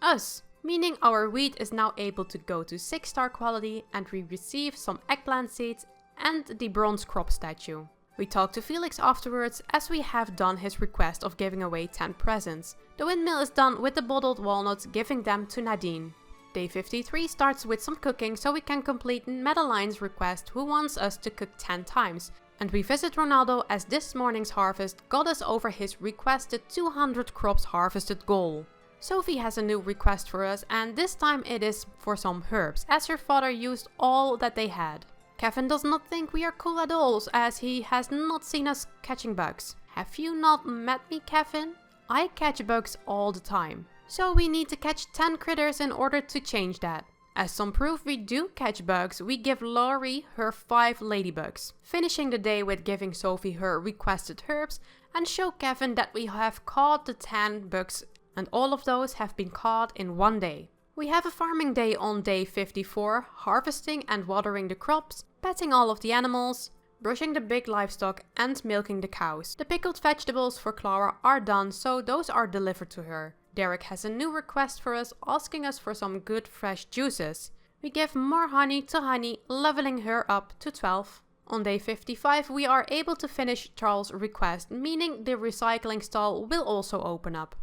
us. Meaning our wheat is now able to go to 6-star quality and we receive some eggplant seeds and the bronze crop statue. We talk to Felix afterwards, as we have done his request of giving away 10 presents. The windmill is done with the bottled walnuts, giving them to Nadine. Day 53 starts with some cooking so we can complete Madeline's request, who wants us to cook 10 times. And we visit Ronaldo, as this morning's harvest got us over his requested 200 crops harvested goal. Sophie has a new request for us, and this time it is for some herbs, as her father used all that they had. Kevin does not think we are cool at all, as he has not seen us catching bugs. Have you not met me, Kevin? I catch bugs all the time. So we need to catch 10 critters in order to change that. As some proof we do catch bugs, we give Laurie her 5 ladybugs, finishing the day with giving Sophie her requested herbs and show Kevin that we have caught the 10 bugs, and all of those have been caught in one day. We have a farming day on day 54, harvesting and watering the crops, petting all of the animals, brushing the big livestock and milking the cows. The pickled vegetables for Clara are done, so those are delivered to her. Derek has a new request for us, asking us for some good fresh juices. We give more honey to Honey, leveling her up to 12. On day 55 we are able to finish Charles' request, meaning the recycling stall will also open up.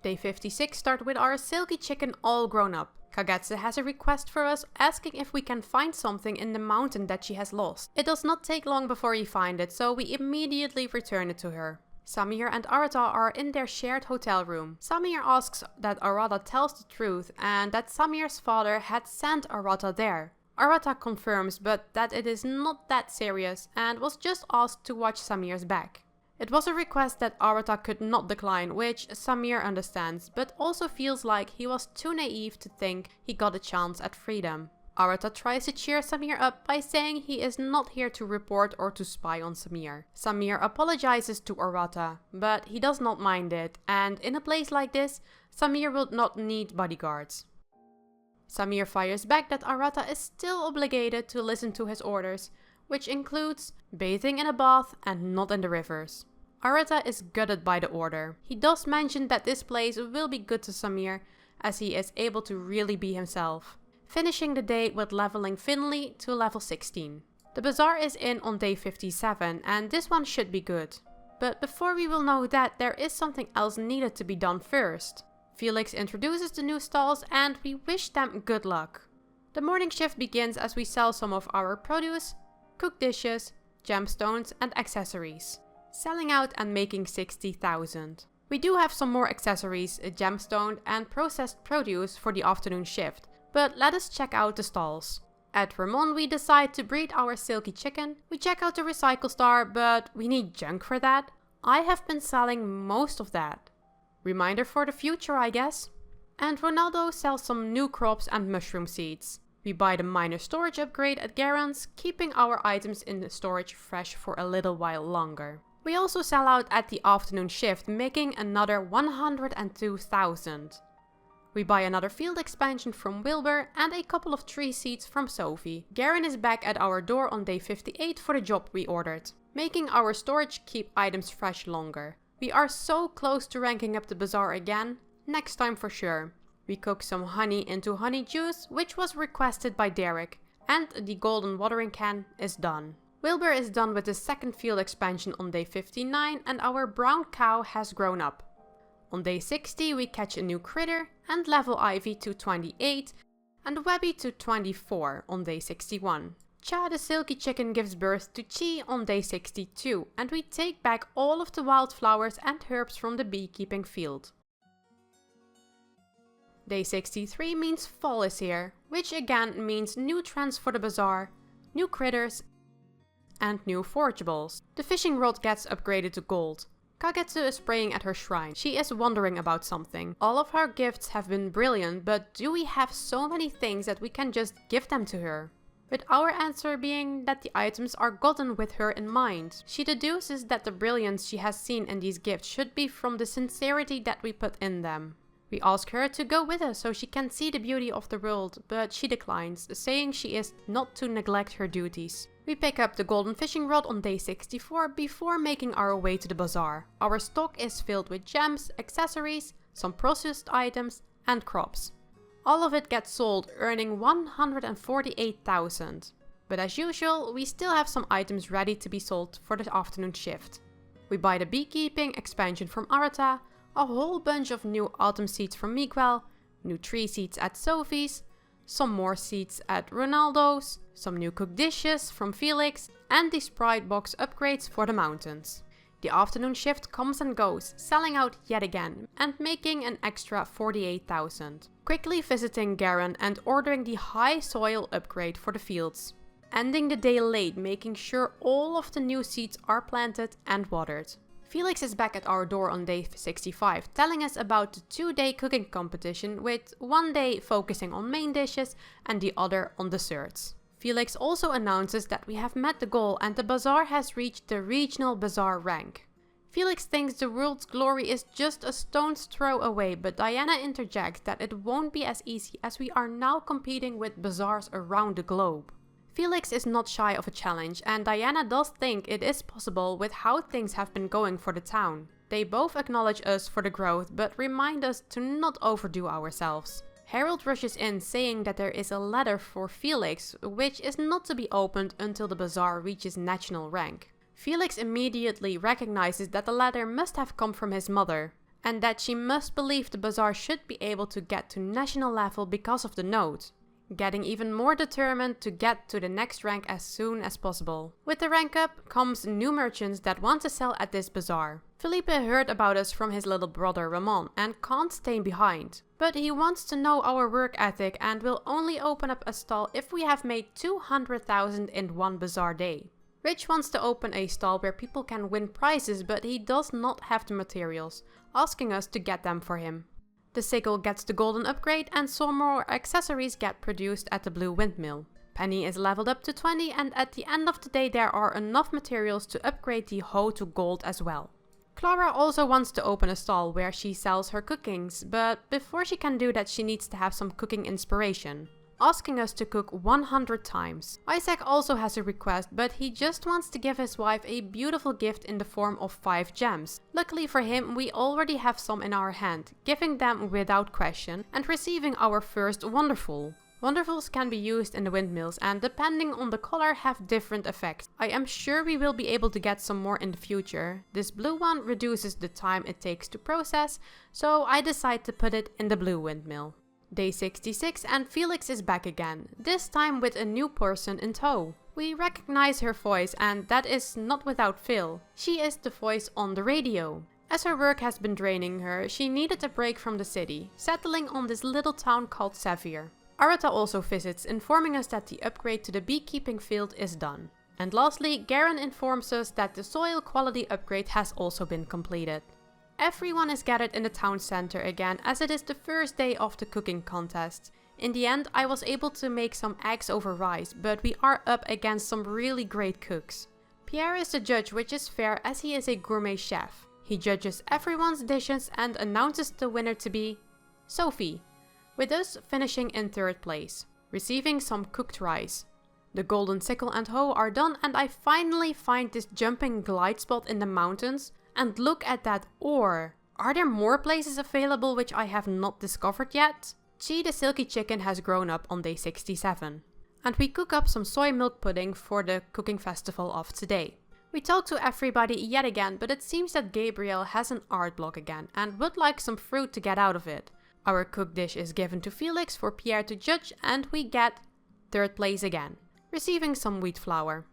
Day 56 start with our silky chicken all grown up. Kagetse has a request for us, asking if we can find something in the mountain that she has lost. It does not take long before we find it, so we immediately return it to her. Samir and Arata are in their shared hotel room. Samir asks that Arata tells the truth and that Samir's father had sent Arata there. Arata confirms, but that it is not that serious and was just asked to watch Samir's back. It was a request that Arata could not decline, which Samir understands, but also feels like he was too naive to think he got a chance at freedom. Arata tries to cheer Samir up by saying he is not here to report or to spy on Samir. Samir apologizes to Arata, but he does not mind it, and in a place like this, Samir will not need bodyguards. Samir fires back that Arata is still obligated to listen to his orders, which includes bathing in a bath and not in the rivers. Arata is gutted by the order. He does mention that this place will be good to Samir, as he is able to really be himself. Finishing the day with leveling Finley to level 16. The Bazaar is in on day 57 and this one should be good. But before we will know that, there is something else needed to be done first. Felix introduces the new stalls and we wish them good luck. The morning shift begins as we sell some of our produce, cook dishes, gemstones and accessories, selling out and making 60,000. We do have some more accessories, a gemstone and processed produce for the afternoon shift. But let us check out the stalls. At Ramon we decide to breed our silky chicken. We check out the recycle star, but we need junk for that. I have been selling most of that. Reminder for the future, I guess. And Ronaldo sells some new crops and mushroom seeds. We buy the minor storage upgrade at Garen's, keeping our items in the storage fresh for a little while longer. We also sell out at the afternoon shift, making another 102,000. We buy another field expansion from Wilbur and a couple of tree seeds from Sophie. Garen is back at our door on day 58 for the job we ordered, making our storage keep items fresh longer. We are so close to ranking up the Bazaar again, next time for sure. We cook some honey into honey juice, which was requested by Derek, and the golden watering can is done. Wilbur is done with the second field expansion on day 59 and our brown cow has grown up. On day 60 we catch a new critter and level Ivy to 28 and Webby to 24 on day 61. Cha the silky chicken gives birth to Chi on day 62 and we take back all of the wildflowers and herbs from the beekeeping field. Day 63 means fall is here, which again means new trends for the Bazaar, new critters and new forageables. The fishing rod gets upgraded to gold. Kagetsu is praying at her shrine. She is wondering about something. All of her gifts have been brilliant, but do we have so many things that we can just give them to her? With our answer being that the items are gotten with her in mind. She deduces that the brilliance she has seen in these gifts should be from the sincerity that we put in them. We ask her to go with us so she can see the beauty of the world, but she declines, saying she is not to neglect her duties. We pick up the golden fishing rod on day 64 before making our way to the Bazaar. Our stock is filled with gems, accessories, some processed items and crops. All of it gets sold, earning 148,000. But as usual, we still have some items ready to be sold for the afternoon shift. We buy the beekeeping expansion from Arata, a whole bunch of new autumn seeds from Miguel, new tree seeds at Sophie's, some more seeds at Ronaldo's, some new cooked dishes from Felix, and the Sprite box upgrades for the mountains. The afternoon shift comes and goes, selling out yet again and making an extra 48,000. Quickly visiting Garen and ordering the high soil upgrade for the fields. Ending the day late, making sure all of the new seeds are planted and watered. Felix is back at our door on day 65, telling us about the 2-day cooking competition with 1 day focusing on main dishes and the other on desserts. Felix also announces that we have met the goal and the Bazaar has reached the regional Bazaar rank. Felix thinks the world's glory is just a stone's throw away, but Diana interjects that it won't be as easy as we are now competing with Bazaars around the globe. Felix is not shy of a challenge and Diana does think it is possible with how things have been going for the town. They both acknowledge us for the growth but remind us to not overdo ourselves. Harold rushes in saying that there is a letter for Felix, which is not to be opened until the Bazaar reaches national rank. Felix immediately recognizes that the letter must have come from his mother, and that she must believe the Bazaar should be able to get to national level because of the note, getting even more determined to get to the next rank as soon as possible. With the rank up comes new merchants that want to sell at this Bazaar. Felipe heard about us from his little brother Ramon and can't stay behind. But he wants to know our work ethic and will only open up a stall if we have made 200,000 in one Bazaar day. Rich wants to open a stall where people can win prizes, but he does not have the materials, asking us to get them for him. The sickle gets the golden upgrade and some more accessories get produced at the blue windmill. Penny is leveled up to 20 and at the end of the day there are enough materials to upgrade the hoe to gold as well. Clara also wants to open a stall where she sells her cookings, but before she can do that she needs to have some cooking inspiration, asking us to cook 100 times. Isaac also has a request, but he just wants to give his wife a beautiful gift in the form of 5 gems. Luckily for him, we already have some in our hand, giving them without question and receiving our first wonderful. Wonderfuls can be used in the windmills and depending on the color have different effects. I am sure we will be able to get some more in the future. This blue one reduces the time it takes to process, so I decide to put it in the blue windmill. Day 66 and Felix is back again, this time with a new person in tow. We recognize her voice and that is not without fail. She is the voice on the radio. As her work has been draining her, she needed a break from the city, settling on this little town called Zephyr. Arata also visits, informing us that the upgrade to the beekeeping field is done. And lastly, Garen informs us that the soil quality upgrade has also been completed. Everyone is gathered in the town center again as it is the first day of the cooking contest. In the end, I was able to make some eggs over rice, but we are up against some really great cooks. Pierre is the judge, which is fair as he is a gourmet chef. He judges everyone's dishes and announces the winner to be Sophie, with us finishing in 3rd place, receiving some cooked rice. The golden sickle and hoe are done and I finally find this jumping glide spot in the mountains and look at that ore. Are there more places available which I have not discovered yet? Chi the silky chicken has grown up on day 67. And we cook up some soy milk pudding for the cooking festival of today. We talk to everybody yet again, but it seems that Gabriel has an art block again and would like some fruit to get out of it. Our cooked dish is given to Felix for Pierre to judge and we get 3rd place again, receiving some wheat flour.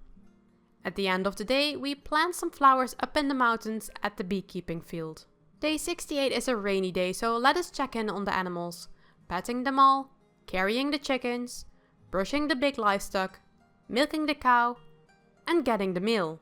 At the end of the day, we plant some flowers up in the mountains at the beekeeping field. Day 68 is a rainy day, so let us check in on the animals, petting them all, carrying the chickens, brushing the big livestock, milking the cow, and getting the meal.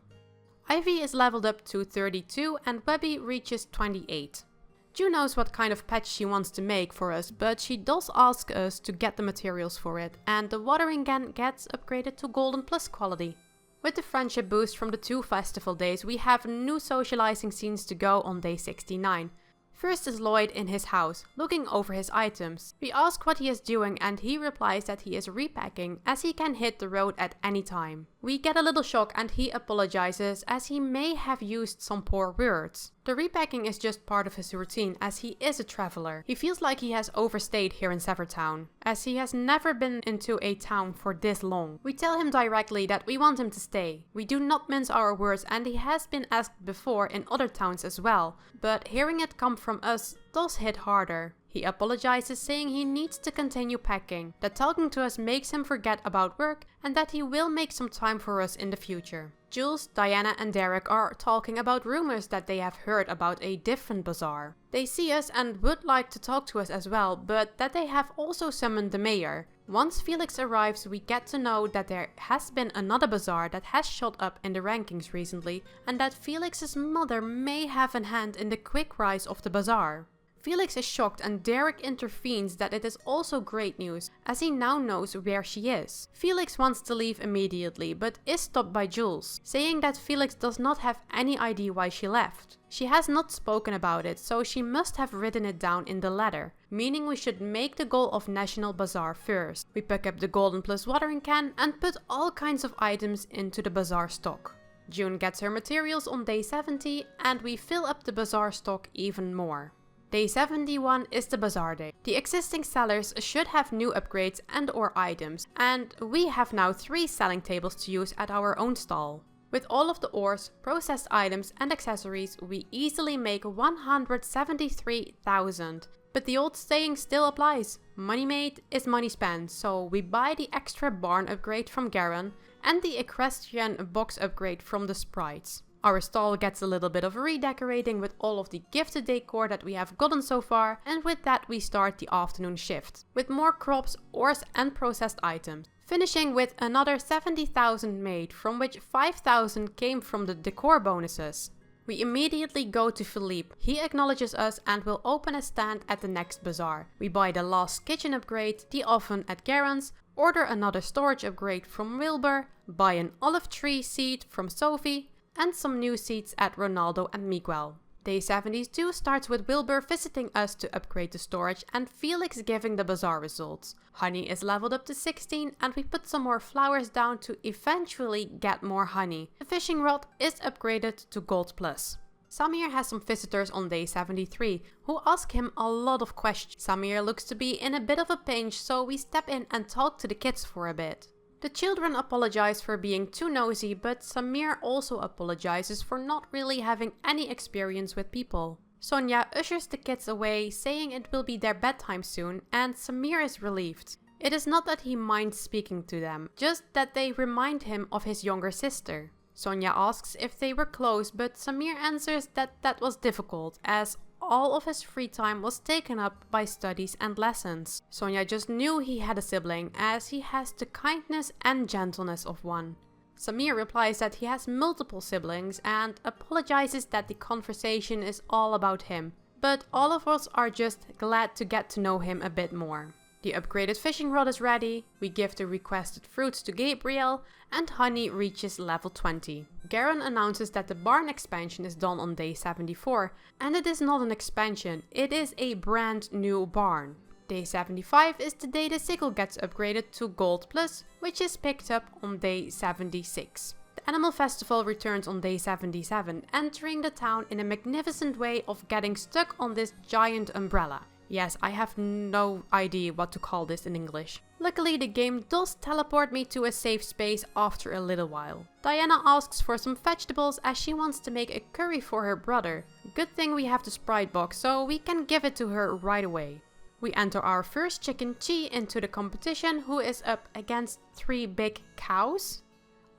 Ivy is leveled up to 32 and Webby reaches 28. Ju knows what kind of patch she wants to make for us, but she does ask us to get the materials for it, and the watering can gets upgraded to golden plus quality. With the friendship boost from the 2 festival days, we have new socializing scenes to go on day 69. First is Lloyd in his house, looking over his items. We ask what he is doing and he replies that he is repacking as he can hit the road at any time. We get a little shock and he apologizes as he may have used some poor words. The repacking is just part of his routine as he is a traveler. He feels like he has overstayed here in Zephyr Town, as he has never been into a town for this long. We tell him directly that we want him to stay. We do not mince our words and he has been asked before in other towns as well, but hearing it come from us does hit harder. He apologizes, saying he needs to continue packing, that talking to us makes him forget about work and that he will make some time for us in the future. Jules, Diana and Derek are talking about rumors that they have heard about a different bazaar. They see us and would like to talk to us as well, but that they have also summoned the mayor. Once Felix arrives, we get to know that there has been another bazaar that has shot up in the rankings recently and that Felix's mother may have a hand in the quick rise of the bazaar. Felix is shocked and Derek intervenes that it is also great news, as he now knows where she is. Felix wants to leave immediately, but is stopped by Jules, saying that Felix does not have any idea why she left. She has not spoken about it, so she must have written it down in the letter, meaning we should make the goal of National Bazaar first. We pick up the Golden Plus watering can and put all kinds of items into the bazaar stock. June gets her materials on day 70 and we fill up the bazaar stock even more. Day 71 is the bazaar day. The existing sellers should have new upgrades and or items, and we have now 3 selling tables to use at our own stall. With all of the ores, processed items and accessories, we easily make 173,000. But the old saying still applies. Money made is money spent, so we buy the extra barn upgrade from Garen and the equestrian box upgrade from the sprites. Our stall gets a little bit of redecorating with all of the gifted decor that we have gotten so far, and with that we start the afternoon shift, with more crops, ores and processed items. Finishing with another 70,000 made, from which 5,000 came from the decor bonuses. We immediately go to Philippe. He acknowledges us and will open a stand at the next bazaar. We buy the last kitchen upgrade, the oven at Garen's, order another storage upgrade from Wilbur, buy an olive tree seed from Sophie, and some new seats at Ronaldo and Miguel. Day 72 starts with Wilbur visiting us to upgrade the storage and Felix giving the bazaar results. Honey is leveled up to 16 and we put some more flowers down to eventually get more honey. The fishing rod is upgraded to Gold Plus. Samir has some visitors on day 73 who ask him a lot of questions. Samir looks to be in a bit of a pinch, so we step in and talk to the kids for a bit. The children apologize for being too nosy, but Samir also apologizes for not really having any experience with people. Sonia ushers the kids away, saying it will be their bedtime soon, and Samir is relieved. It is not that he minds speaking to them, just that they remind him of his younger sister. Sonia asks if they were close, but Samir answers that that was difficult, as all of his free time was taken up by studies and lessons. Sonia just knew he had a sibling, as he has the kindness and gentleness of one. Samir replies that he has multiple siblings and apologizes that the conversation is all about him, but all of us are just glad to get to know him a bit more. The upgraded fishing rod is ready, we give the requested fruits to Gabriel, and Honey reaches level 20. Garen announces that the barn expansion is done on day 74, and it is not an expansion, it is a brand new barn. Day 75 is the day the sickle gets upgraded to Gold Plus, which is picked up on day 76. The Animal Festival returns on day 77, entering the town in a magnificent way of getting stuck on this giant umbrella. Yes, I have no idea what to call this in English. Luckily, the game does teleport me to a safe space after a little while. Diana asks for some vegetables as she wants to make a curry for her brother. Good thing we have the Sprite box, so we can give it to her right away. We enter our first chicken Chi into the competition, who is up against 3 big cows.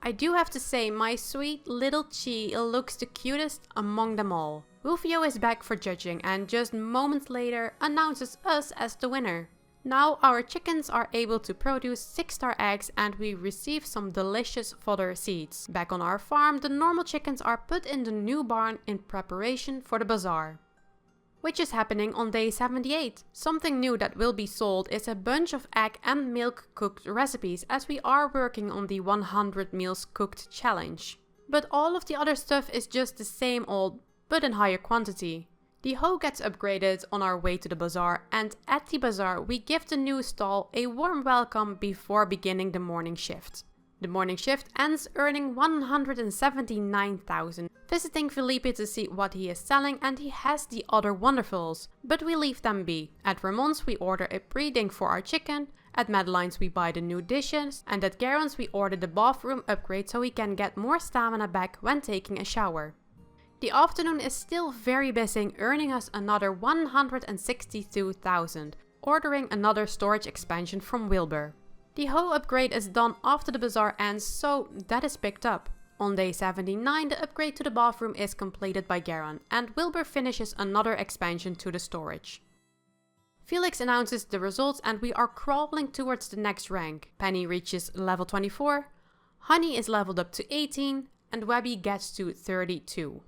I do have to say, my sweet little Chi looks the cutest among them all. Rufio is back for judging and just moments later announces us as the winner. Now our chickens are able to produce 6-star eggs and we receive some delicious fodder seeds. Back on our farm, the normal chickens are put in the new barn in preparation for the bazaar, which is happening on day 78. Something new that will be sold is a bunch of egg and milk cooked recipes, as we are working on the 100 meals cooked challenge. But all of the other stuff is just the same old, but in higher quantity. The hoe gets upgraded on our way to the bazaar, and at the bazaar we give the new stall a warm welcome before beginning the morning shift. The morning shift ends earning 179,000, visiting Felipe to see what he is selling, and he has the other wonderfuls, but we leave them be. At Ramon's we order a breeding for our chicken, at Madeline's we buy the new dishes, and at Garen's we order the bathroom upgrade so we can get more stamina back when taking a shower. The afternoon is still very busy, earning us another 162,000, ordering another storage expansion from Wilbur. The whole upgrade is done after the bazaar ends, so that is picked up. On day 79, the upgrade to the bathroom is completed by Garen, and Wilbur finishes another expansion to the storage. Felix announces the results and we are crawling towards the next rank. Penny reaches level 24, Honey is leveled up to 18, and Webby gets to 32.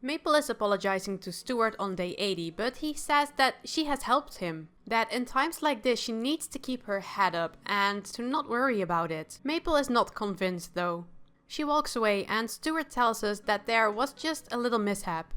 Maple is apologizing to Stuart on day 80, but he says that she has helped him. That in times like this she needs to keep her head up and to not worry about it. Maple is not convinced though. She walks away and Stuart tells us that there was just a little mishap.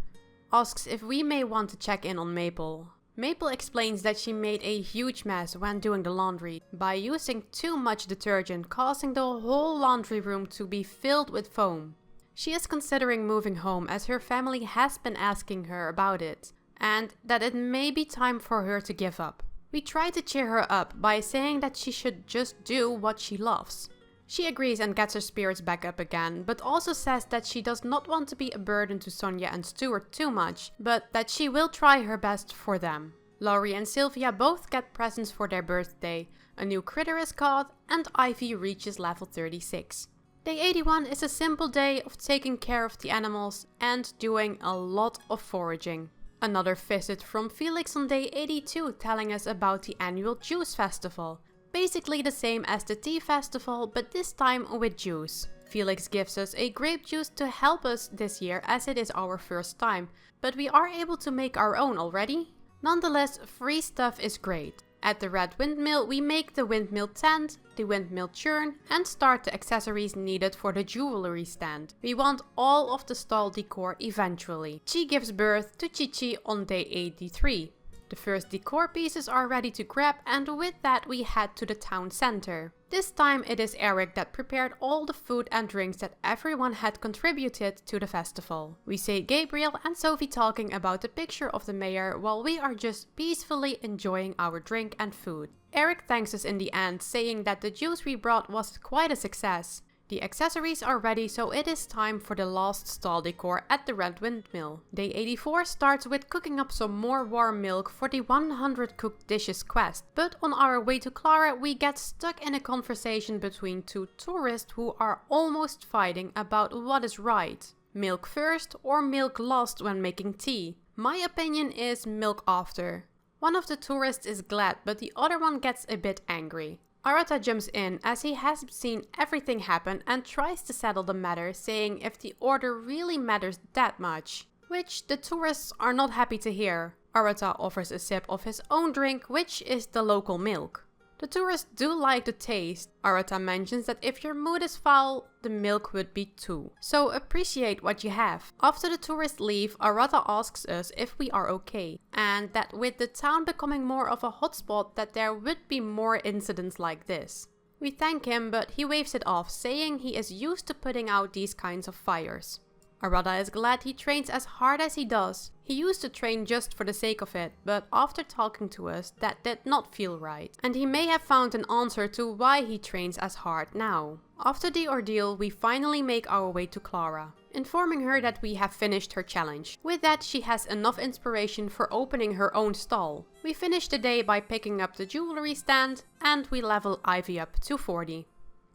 Asks if we may want to check in on Maple. Maple explains that she made a huge mess when doing the laundry by using too much detergent, causing the whole laundry room to be filled with foam. She is considering moving home as her family has been asking her about it, and that it may be time for her to give up. We try to cheer her up by saying that she should just do what she loves. She agrees and gets her spirits back up again, but also says that she does not want to be a burden to Sonia and Stuart too much, but that she will try her best for them. Laurie and Sylvia both get presents for their birthday, a new critter is caught, and Ivy reaches level 36. Day 81 is a simple day of taking care of the animals and doing a lot of foraging. Another visit from Felix on day 82 telling us about the annual juice festival. Basically the same as the tea festival, but this time with juice. Felix gives us a grape juice to help us this year as it is our first time, but we are able to make our own already. Nonetheless, free stuff is great. At the Red Windmill we make the windmill tent, the windmill churn and start the accessories needed for the jewelry stand. We want all of the stall decor eventually. Chi gives birth to Chi-Chi on day 83. The first decor pieces are ready to grab and with that we head to the town center. This time it is Eric that prepared all the food and drinks that everyone had contributed to the festival. We see Gabriel and Sophie talking about the picture of the mayor while we are just peacefully enjoying our drink and food. Eric thanks us in the end, saying that the juice we brought was quite a success. The accessories are ready, so it is time for the last stall decor at the Red Windmill. Day 84 starts with cooking up some more warm milk for the 100 cooked dishes quest. But on our way to Clara we get stuck in a conversation between two tourists who are almost fighting about what is right. Milk first or milk last when making tea? My opinion is milk after. One of the tourists is glad, but the other one gets a bit angry. Arata jumps in as he has seen everything happen and tries to settle the matter, saying if the order really matters that much. Which the tourists are not happy to hear. Arata offers a sip of his own drink, which is the local milk. The tourists do like the taste. Arata mentions that if your mood is foul, the milk would be too. So appreciate what you have. After the tourists leave, Arata asks us if we are okay. And that with the town becoming more of a hotspot that there would be more incidents like this. We thank him, but he waves it off, saying he is used to putting out these kinds of fires. Arata is glad he trains as hard as he does. He used to train just for the sake of it, but after talking to us, that did not feel right. And he may have found an answer to why he trains as hard now. After the ordeal, we finally make our way to Clara, informing her that we have finished her challenge. With that, she has enough inspiration for opening her own stall. We finish the day by picking up the jewelry stand, and we level Ivy up to 40.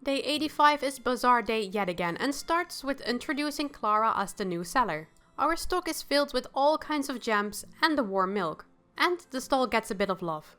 Day 85 is Bazaar Day yet again and starts with introducing Clara as the new seller. Our stock is filled with all kinds of gems and the warm milk. And the stall gets a bit of love.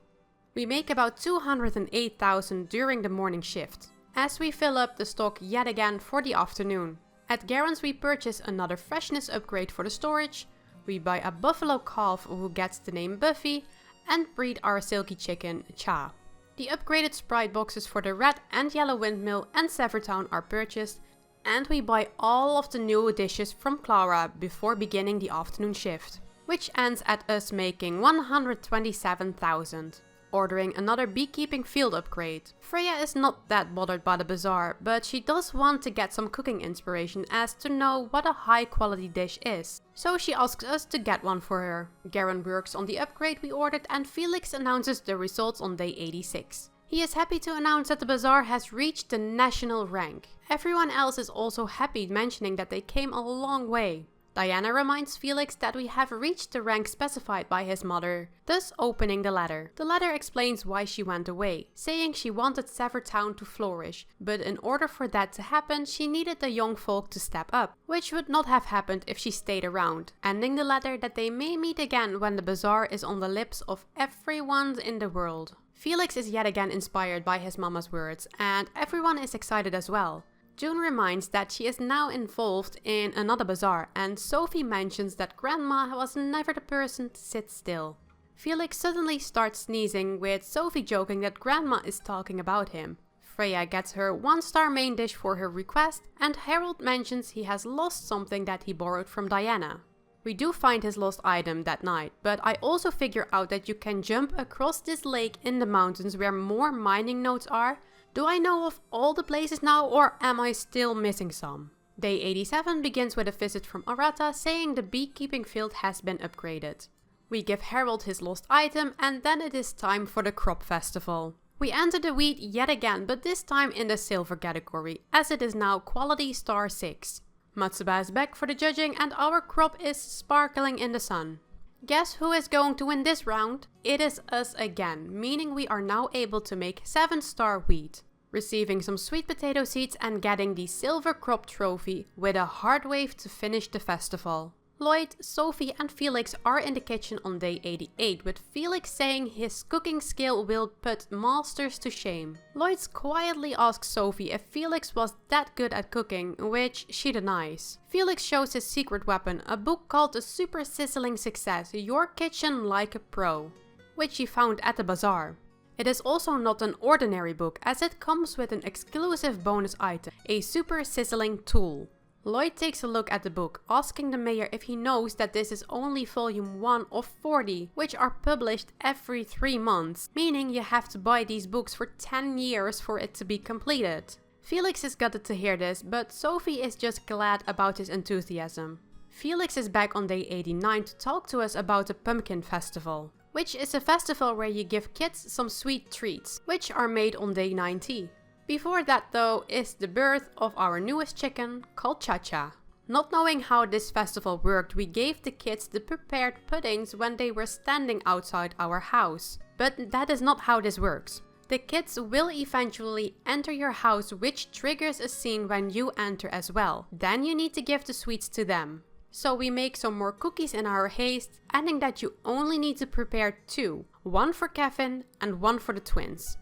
We make about 208,000 during the morning shift, as we fill up the stock yet again for the afternoon. At Garen's we purchase another freshness upgrade for the storage, we buy a buffalo calf who gets the name Buffy, and breed our silky chicken Cha. The upgraded Sprite boxes for the Red and Yellow Windmill and Zephyr Town are purchased, and we buy all of the new dishes from Clara before beginning the afternoon shift, which ends at us making 127,000. ordering another beekeeping field upgrade. Freya is not that bothered by the bazaar, but she does want to get some cooking inspiration as to know what a high quality dish is. So she asks us to get one for her. Garen works on the upgrade we ordered and Felix announces the results on day 86. He is happy to announce that the bazaar has reached the national rank. Everyone else is also happy, mentioning that they came a long way. Diana reminds Felix that we have reached the rank specified by his mother, thus opening the letter. The letter explains why she went away, saying she wanted Zephyr Town to flourish, but in order for that to happen she needed the young folk to step up, which would not have happened if she stayed around, ending the letter that they may meet again when the bazaar is on the lips of everyone in the world. Felix is yet again inspired by his mama's words, and everyone is excited as well. June reminds that she is now involved in another bazaar, and Sophie mentions that Grandma was never the person to sit still. Felix suddenly starts sneezing, with Sophie joking that Grandma is talking about him. Freya gets her 1-star main dish for her request, and Harold mentions he has lost something that he borrowed from Diana. We do find his lost item that night, but I also figure out that you can jump across this lake in the mountains where more mining nodes are. Do I know of all the places now, or am I still missing some? Day 87 begins with a visit from Arata saying the beekeeping field has been upgraded. We give Harold his lost item and then it is time for the crop festival. We enter the wheat yet again, but this time in the silver category, as it is now quality star 6. Matsuba is back for the judging and our crop is sparkling in the sun. Guess who is going to win this round? It is us again, meaning we are now able to make 7-star wheat. Receiving some sweet potato seeds and getting the silver crop trophy with a hard wave to finish the festival. Lloyd, Sophie and Felix are in the kitchen on day 88, with Felix saying his cooking skill will put masters to shame. Lloyd quietly asks Sophie if Felix was that good at cooking, which she denies. Felix shows his secret weapon, a book called The Super Sizzling Success, Your Kitchen Like a Pro, which he found at the bazaar. It is also not an ordinary book, as it comes with an exclusive bonus item, a super sizzling tool. Lloyd takes a look at the book, asking the mayor if he knows that this is only volume 1 of 40, which are published every 3 months, meaning you have to buy these books for 10 years for it to be completed. Felix is gutted to hear this, but Sophie is just glad about his enthusiasm. Felix is back on day 89 to talk to us about the Pumpkin Festival, which is a festival where you give kids some sweet treats, which are made on day 90. Before that though is the birth of our newest chicken, called Cha-Cha. Not knowing how this festival worked, we gave the kids the prepared puddings when they were standing outside our house. But that is not how this works. The kids will eventually enter your house, which triggers a scene when you enter as well. Then you need to give the sweets to them. So we make some more cookies in our haste, adding that you only need to prepare 2. One for Kevin and one for the twins.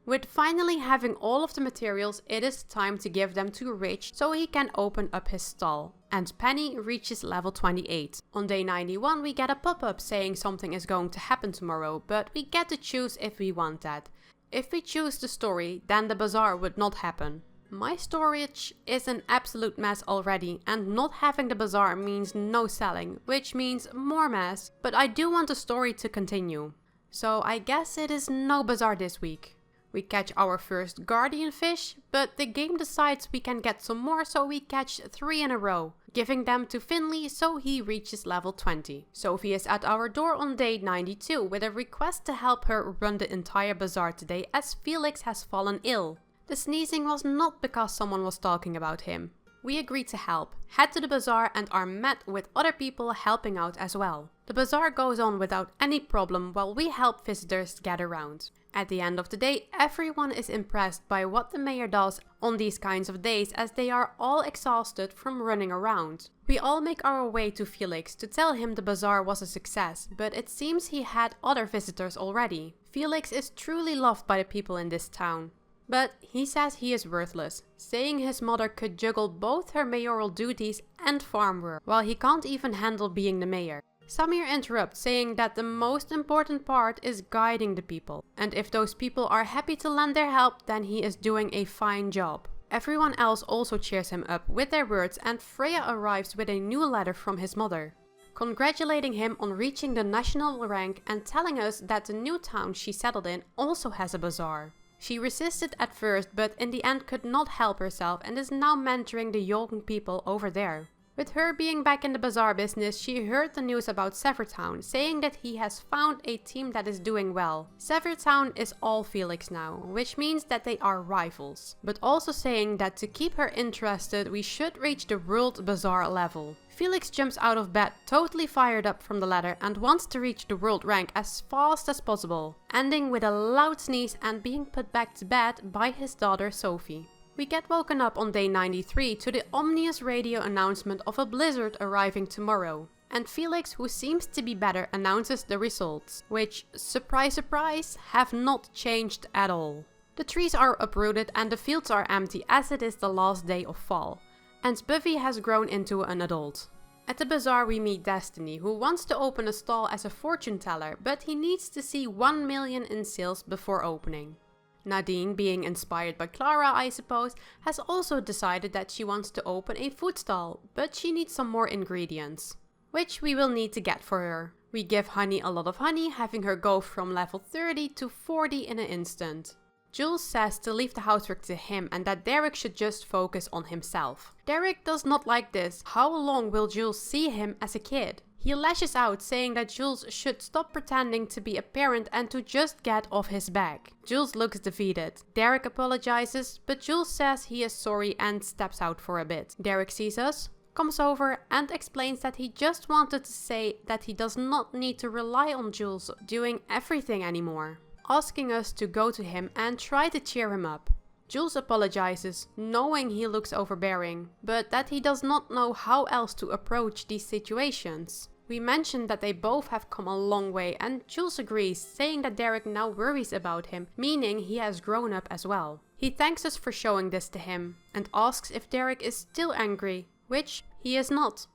With finally having all of the materials, it is time to give them to Rich so he can open up his stall. And Penny reaches level 28. On day 91 we get a pop-up saying something is going to happen tomorrow, but we get to choose if we want that. If we choose the story, then the bazaar would not happen. My storage is an absolute mess already, and not having the bazaar means no selling, which means more mess, but I do want the story to continue. So I guess it is no bazaar this week. We catch our first guardian fish, but the game decides we can get some more, so we catch 3 in a row, giving them to Finley so he reaches level 20. Sophie is at our door on day 92 with a request to help her run the entire bazaar today as Felix has fallen ill. The sneezing was not because someone was talking about him. We agree to help, head to the bazaar and are met with other people helping out as well. The bazaar goes on without any problem while we help visitors get around. At the end of the day, everyone is impressed by what the mayor does on these kinds of days as they are all exhausted from running around. We all make our way to Felix to tell him the bazaar was a success, but it seems he had other visitors already. Felix is truly loved by the people in this town. But he says he is worthless, saying his mother could juggle both her mayoral duties and farm work, while he can't even handle being the mayor. Samir interrupts, saying that the most important part is guiding the people, and if those people are happy to lend their help, then he is doing a fine job. Everyone else also cheers him up with their words, and Freya arrives with a new letter from his mother. congratulating him on reaching the national rank and telling us that the new town she settled in also has a bazaar. She resisted at first, but in the end could not help herself and is now mentoring the young people over there. With her being back in the bazaar business, she heard the news about Zephyr Town, saying that he has found a team that is doing well. Zephyr Town is all Felix now, which means that they are rivals. But also saying that to keep her interested, we should reach the World Bazaar level. Felix jumps out of bed, totally fired up from the ladder, and wants to reach the world rank as fast as possible, ending with a loud sneeze and being put back to bed by his daughter Sophie. We get woken up on day 93 to the ominous radio announcement of a blizzard arriving tomorrow. And Felix, who seems to be better, announces the results, which, surprise surprise, have not changed at all. The trees are uprooted and the fields are empty as it is the last day of fall. And Buffy has grown into an adult. At the bazaar we meet Destiny, who wants to open a stall as a fortune teller, but he needs to see 1 million in sales before opening. Nadine, being inspired by Clara I suppose, has also decided that she wants to open a food stall, but she needs some more ingredients, which we will need to get for her. We give Honey a lot of honey, having her go from level 30 to 40 in an instant. Jules says to leave the housework to him and that Derek should just focus on himself. Derek does not like this. How long will Jules see him as a kid? He lashes out, saying that Jules should stop pretending to be a parent and to just get off his back. Jules looks defeated. Derek apologizes, but Jules says he is sorry and steps out for a bit. Derek sees us, comes over and explains that he just wanted to say that he does not need to rely on Jules doing everything anymore, asking us to go to him and try to cheer him up. Jules apologizes, knowing he looks overbearing, but that he does not know how else to approach these situations. We mention that they both have come a long way and Jules agrees, saying that Derek now worries about him, meaning he has grown up as well. He thanks us for showing this to him and asks if Derek is still angry, which he is not.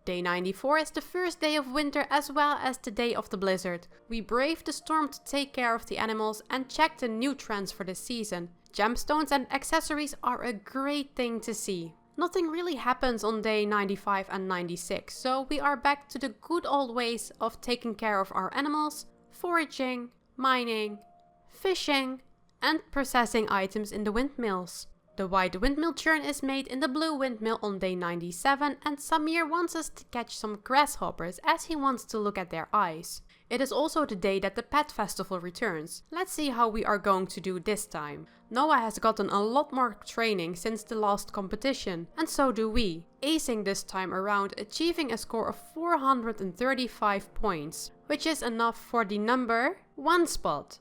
Day 94 is the first day of winter as well as the day of the blizzard. We brave the storm to take care of the animals and check the new trends for this season. Gemstones and accessories are a great thing to see. Nothing really happens on day 95 and 96, so we are back to the good old ways of taking care of our animals, foraging, mining, fishing, and processing items in the windmills. The white windmill churn is made in the blue windmill on day 97 and Samir wants us to catch some grasshoppers as he wants to look at their eyes. It is also the day that the pet festival returns. Let's see how we are going to do this time. Noah has gotten a lot more training since the last competition, and so do we, acing this time around, achieving a score of 435 points, which is enough for the number 1 spot.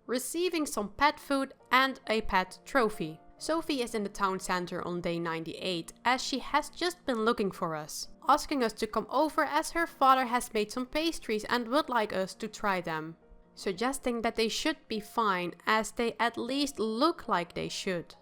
Receiving some pet food and a pet trophy. Sophie is in the town center on day 98 as she has just been looking for us, asking us to come over as her father has made some pastries and would like us to try them, suggesting that they should be fine as they at least look like they should.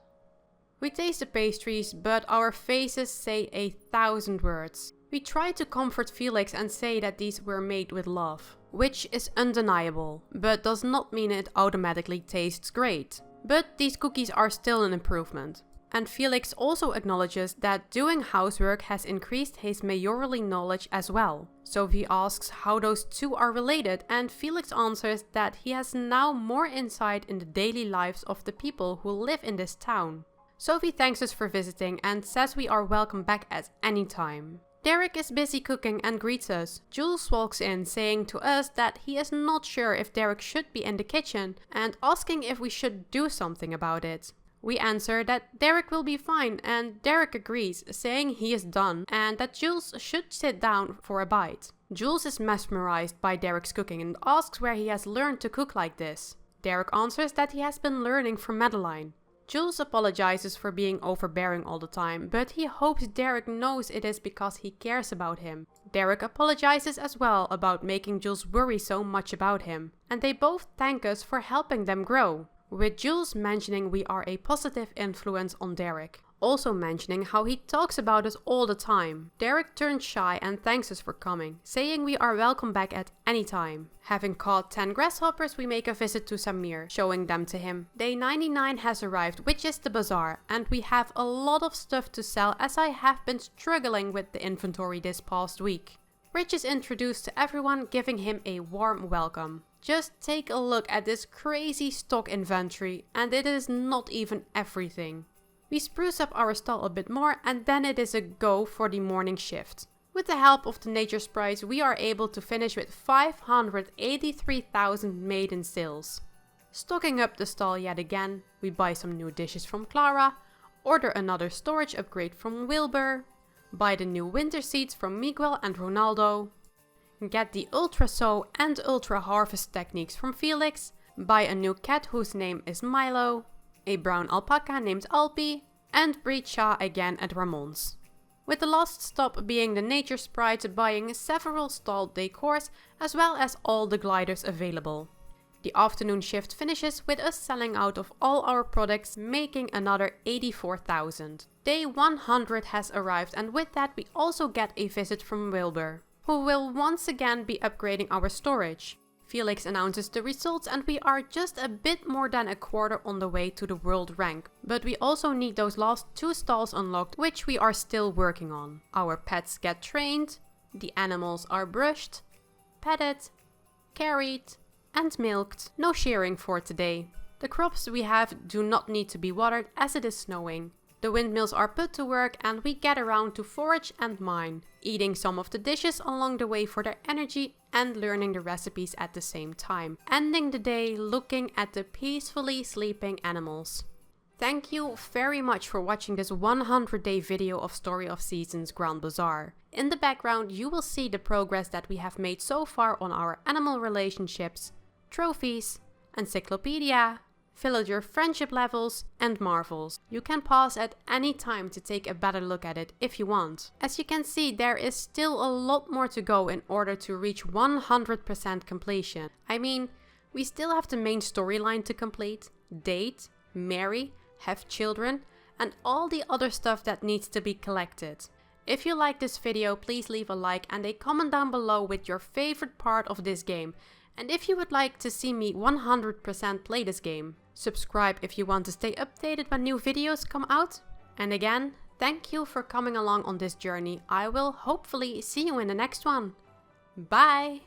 We taste the pastries, but our faces say 1,000 words. We try to comfort Felix and say that these were made with love, which is undeniable, but does not mean it automatically tastes great. But these cookies are still an improvement. And Felix also acknowledges that doing housework has increased his mayorally knowledge as well. Sophie asks how those two are related and Felix answers that he has now more insight in the daily lives of the people who live in this town. Sophie thanks us for visiting and says we are welcome back at any time. Derek is busy cooking and greets us. Jules walks in saying to us that he is not sure if Derek should be in the kitchen and asking if we should do something about it. We answer that Derek will be fine and Derek agrees, saying he is done and that Jules should sit down for a bite. Jules is mesmerized by Derek's cooking and asks where he has learned to cook like this. Derek answers that he has been learning from Madeline. Jules apologizes for being overbearing all the time, but he hopes Derek knows it is because he cares about him. Derek apologizes as well about making Jules worry so much about him, and they both thank us for helping them grow, with Jules mentioning we are a positive influence on Derek. also mentioning how he talks about us all the time. Derek turns shy and thanks us for coming, saying we are welcome back at any time. Having caught 10 grasshoppers, we make a visit to Samir, showing them to him. Day 99 has arrived, which is the bazaar, and we have a lot of stuff to sell as I have been struggling with the inventory this past week. Rich is introduced to everyone, giving him a warm welcome. Just take a look at this crazy stock inventory, and it is not even everything. We spruce up our stall a bit more and then it is a go for the morning shift. With the help of the nature sprites, we are able to finish with 583,000 made in sales. Stocking up the stall yet again, we buy some new dishes from Clara, order another storage upgrade from Wilbur, buy the new winter seeds from Miguel and Ronaldo, get the ultra sow and ultra harvest techniques from Felix, buy a new cat whose name is Milo, a brown alpaca named Alpi, and breed Shah again at Ramon's. With the last stop being the nature sprites, buying several stall decors as well as all the gliders available. The afternoon shift finishes with us selling out of all our products, making another 84,000. Day 100 has arrived, and with that we also get a visit from Wilbur, who will once again be upgrading our storage. Felix announces the results and we are just a bit more than a quarter on the way to the world rank. But we also need those last 2 stalls unlocked, which we are still working on. Our pets get trained, the animals are brushed, petted, carried and milked. No shearing for today. The crops we have do not need to be watered as it is snowing. The windmills are put to work and we get around to forage and mine, eating some of the dishes along the way for their energy and learning the recipes at the same time, ending the day looking at the peacefully sleeping animals. Thank you very much for watching this 100-day video of Story of Seasons Grand Bazaar. In the background you will see the progress that we have made so far on our animal relationships, trophies, encyclopedia, villager friendship levels and marvels. You can pause at any time to take a better look at it if you want. As you can see, there is still a lot more to go in order to reach 100% completion. I mean, we still have the main storyline to complete, date, marry, have children, and all the other stuff that needs to be collected. If you like this video, please leave a like and a comment down below with your favorite part of this game. And if you would like to see me 100% play this game, subscribe if you want to stay updated when new videos come out. And again, thank you for coming along on this journey. I will hopefully see you in the next one. Bye!